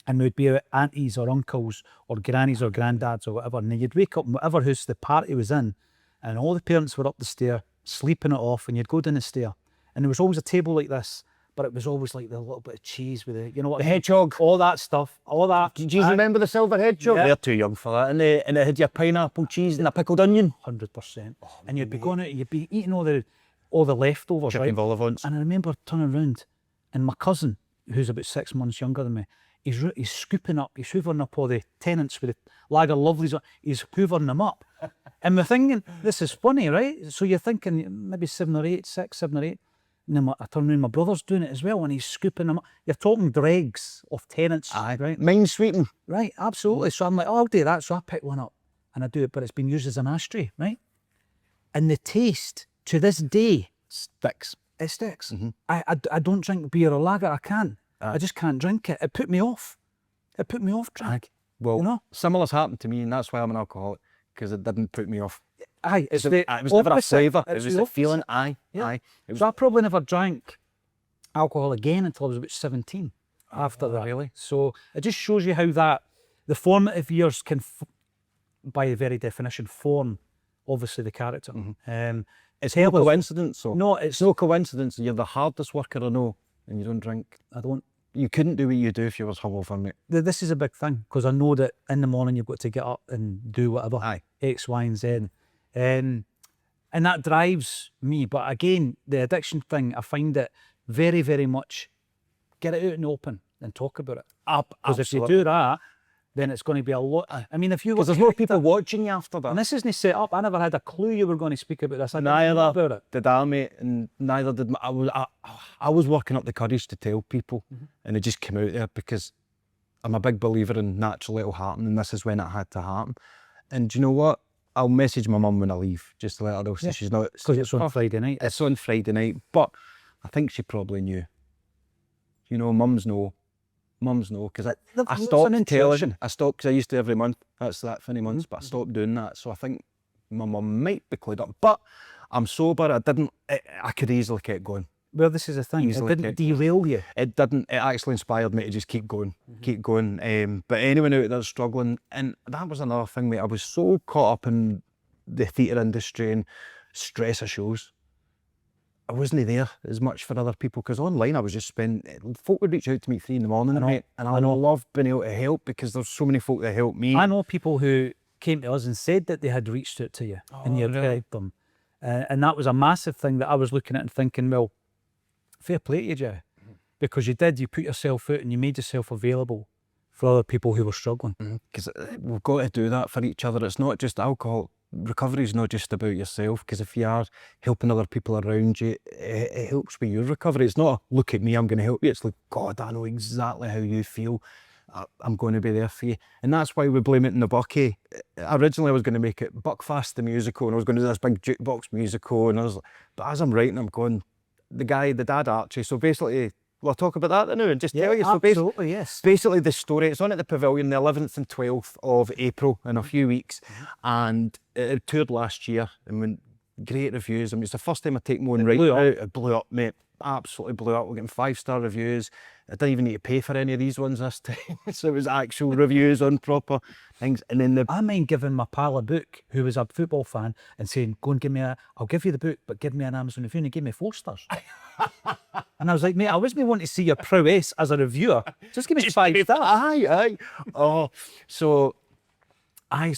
and we'd be at aunties or uncles or grannies or granddads or whatever, and then you'd wake up in whatever house the party was in, and all the parents were up the stair sleeping it off, and you'd go down the stair, and there was always a table like this, but it was always like the little bit of cheese with the, you know what? The hedgehog. All that stuff, all that. Do you remember the silver hedgehog? Yeah. They're too young for that, and it had your pineapple cheese and a pickled onion. 100%. And you'd be going out, you'd be eating all the leftovers, Chicken right? vol au vents. And I remember turning around, and my cousin, who's about 6 months younger than me, he's scooping up, he's hoovering up all the tenants with the lager lovelies, he's hoovering them up. And we're thinking, this is funny, right? So you're thinking maybe 7 or 8, 6, 7 or 8. And then I turn around, my brother's doing it as well, and he's scooping them up. You're talking dregs of tenants, right? Mind sweeping. Right, absolutely. So I'm like, oh, I'll do that. So I pick one up and I do it, but it's been used as an ashtray, right? And the taste to this day Sticks. it sticks. I don't drink beer or lager. I can't. I just can't drink it. It put me off. It put me off drink. Well, you know? similar's happened to me, and that's why I'm an alcoholic, because it didn't put me off. Aye, it's It the was never a opposite. flavour. It It's was the a opposite. feeling. Aye. Yeah. It was, So I probably never drank alcohol again until I was about 17 after that. really? So it just shows you how that the formative years can, by the very definition, form obviously the character. it's no coincidence. So. No, It's no coincidence. You're the hardest worker I know, and you don't drink. I don't. You couldn't do what you do if you was hungover, mate. This is a big thing, because I know that in the morning you've got to get up and do whatever. Aye. X, Y, and Z. And that drives me. But again, the addiction thing, I find it very, very much get it out in the open and talk about it. Because if you do that, then it's going to be a lot. I mean, if you Because there's more people watching you after that. and this isn't set up. I never had a clue you were going to speak about this. I didn't know about it. did I, mate, and neither did I was working up the courage to tell people, and it just came out there because I'm a big believer in naturally it'll happen, and this is when it had to happen. And do you know what? I'll message my mum when I leave, just to let her know so she's not. Because it's on Friday night. It's on Friday night, but I think she probably knew. You know, mums know, because I It's an stopped intuition. telling. I stopped because I used to every month. That's that funny months, but I stopped doing that. So I think my mum might be clued up, but I'm sober. I could easily keep going. Well, this is the thing. Easily It didn't derail you. It didn't. It actually inspired me to just keep going, keep going. But anyone out there struggling, and that was another thing, mate. I was so caught up in the theatre industry and stress of shows. I wasn't there as much for other people, because online I was just folk would reach out to me at 3 a.m, mate, and I love being able to help, because there's so many folk that help me. I know people who came to us and said that they had reached out to you and you had helped them. And that was a massive thing that I was looking at and thinking, well, fair play to you, Jay, because you put yourself out and you made yourself available for other people who were struggling. Because we've got to do that for each other. It's not just alcohol. Recovery is not just about yourself, because if you are helping other people around you, it helps with your recovery. It's not a, look at me, I'm going to help you. It's like, God, I know exactly how you feel. I'm going to be there for you. And that's why we blame it in the Bucky. Originally I was going to make it Buckfast the musical, and I was going to do this big jukebox musical, and but as I'm writing, I'm going, the dad Archie, so basically, we'll talk about that now and just tell you. So absolutely, yes. Basically the story, it's on at the Pavilion the 11th and 12th of April in a few weeks, and it toured last year and went great reviews. I mean, it's the first time I take one right now. It blew up, mate. Absolutely blew up. We're getting 5-star reviews. I didn't even need to pay for any of these ones this time. So it was actual reviews on proper things. And then I mind giving my pal a book who was a football fan and saying, go and give me I'll give you the book, but give me an Amazon review, and he gave me 4 stars. And I was like, mate, I wasn't wanting to see your prowess as a reviewer. Just give me 5 stars. Aye. Oh, so I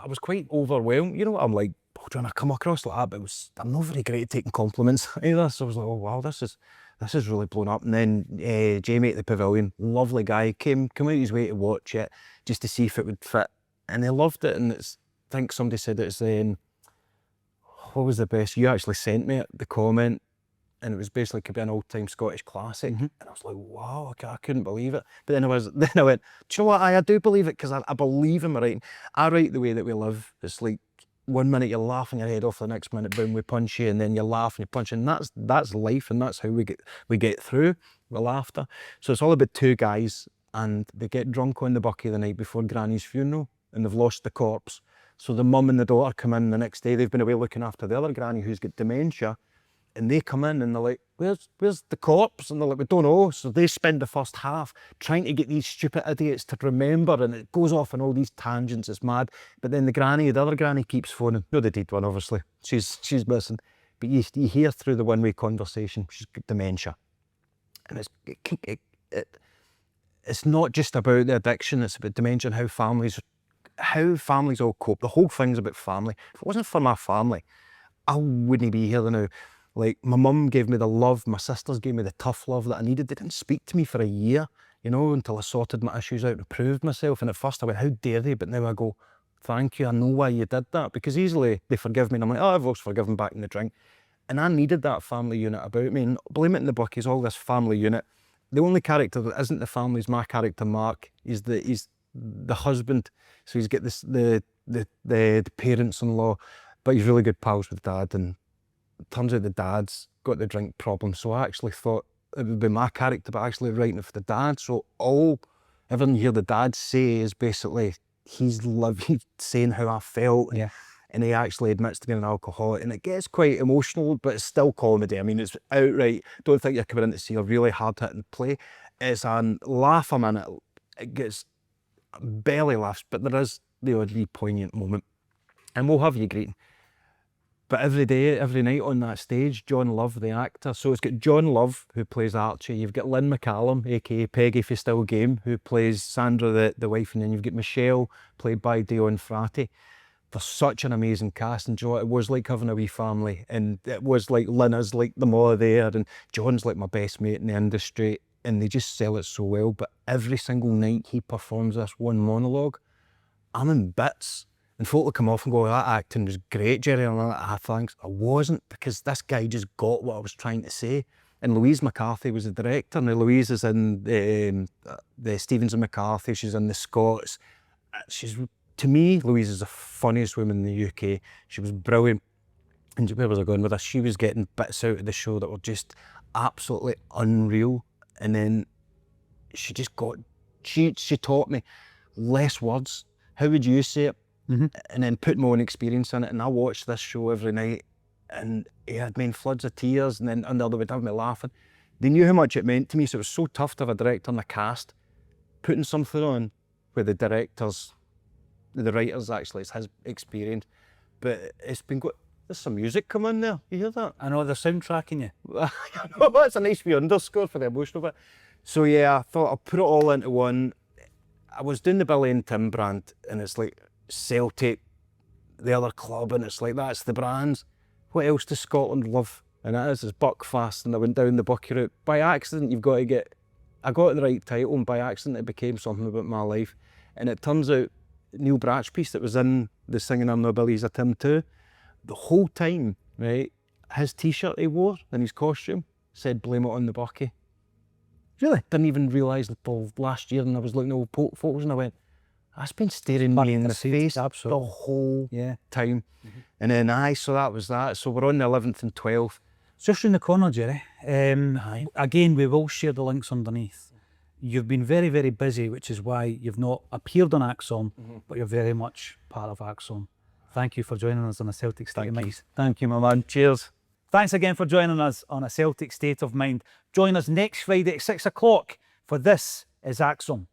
was quite overwhelmed. You know what I'm like, do you want to come across like that? But I'm not very great at taking compliments either. So I was like, oh wow, this is really blown up. And then Jamie at the Pavilion, lovely guy, came out his way to watch it just to see if it would fit, and he loved it. And I think somebody said it's what was the best? You actually sent me the comment, and it was basically could be an all-time Scottish classic. And I was like, wow, I couldn't believe it. But then I went, do you know what? I do believe it, because I believe in my writing. I write the way that we live. It's like, one minute you're laughing your head off, the next minute, boom, we punch you, and then you laugh and you punch, and that's life, and that's how we get through with laughter. So it's all about 2 guys, and they get drunk on the Bucky the night before Granny's funeral, and they've lost the corpse. So the mum and the daughter come in the next day. They've been away looking after the other granny who's got dementia, and they come in and they're like, where's the corpse? And they're like, we don't know. So they spend the first half trying to get these stupid idiots to remember, and it goes off on all these tangents. It's mad. But then the other granny keeps phoning. No, the dead one, obviously. She's missing. But you hear through the one-way conversation, she's got dementia. And it's not just about the addiction, it's about dementia and how families all cope. The whole thing's about family. If it wasn't for my family, I wouldn't be here now. Like, my mum gave me the love, my sisters gave me the tough love that I needed. They didn't speak to me for a year, you know, until I sorted my issues out and proved myself. And at first I went, how dare they? But now I go, thank you, I know why you did that. Because easily they forgive me, and I'm like, oh, I've always forgiven back in the drink. And I needed that family unit about me. And blame it in the book is all this family unit. The only character that isn't the family is my character, Mark. He's the husband. So he's got the parents-in-law, but he's really good pals with Dad. And turns out the dad's got the drink problem, so I actually thought it would be my character, but actually writing it for the dad. So everything you hear the dad say is basically he's saying how I felt, and he actually admits to being an alcoholic, and it gets quite emotional, but it's still comedy. I mean, it's outright, don't think you're coming in to see a really hard-hitting play. It's a laugh a minute, it gets belly laughs, but there is the odd wee poignant moment, and we'll have you greeting. But every night on that stage, John Love, the actor. So it's got John Love, who plays Archie. You've got Lynn McCallum, aka Peggy for Still Game, who plays Sandra, the wife. And then you've got Michelle, played by Dion Frati. There's such an amazing cast. And Joe, it was like having a wee family. And it was like Lynn is like the mother there. And John's like my best mate in the industry. And they just sell it so well. But every single night he performs this one monologue, I'm in bits. And folk will come off and go, that acting was great, Jerry. And I'm like, thanks. I wasn't, because this guy just got what I was trying to say. And Louise McCarthy was the director. Now, Louise is in the Stevens and McCarthy. She's in the Scots. To me, Louise is the funniest woman in the UK. She was brilliant. And where was I going with this? She was getting bits out of the show that were just absolutely unreal. And then she just she taught me less words. How would you say it? And then put my own experience in it. And I watched this show every night, and it had me in floods of tears, and then the other would have me laughing. They knew how much it meant to me, so it was so tough to have a director in the cast putting something on where the writers actually, it's his experience. But it's been good. There's some music come in there. You hear that? I know, they're soundtracking you. I know, that's a nice wee underscore for the emotional bit. So yeah, I thought I'll put it all into one. I was doing the Billy and Tim brand, and it's like Celtic, the other club, and it's like, that's the brands. What else does Scotland love? and that is Buck fast, and I went down the Bucky route. By accident, you've got to get, I got the right title, and by accident it became something about my life. And it turns out Neil Bratch's piece that was in the Singing I'm No Billy's a Tim too, the whole time, right, his t-shirt he wore and his costume said blame it on the Bucky. Really? Didn't even realise until last year, and I was looking at old photos and I went, that's been staring me in the face absolutely. the whole Yeah. time. And then so that was that. So we're on the 11th and 12th. Just around the corner, Jerry. Again, we will share the links underneath. You've been very, very busy, which is why you've not appeared on Acsom, but you're very much part of Acsom. Thank you for joining us on A Celtic State of Mind. Thank you, my man. Cheers. Thanks again for joining us on A Celtic State of Mind. Join us next Friday at 6 o'clock for This is Acsom.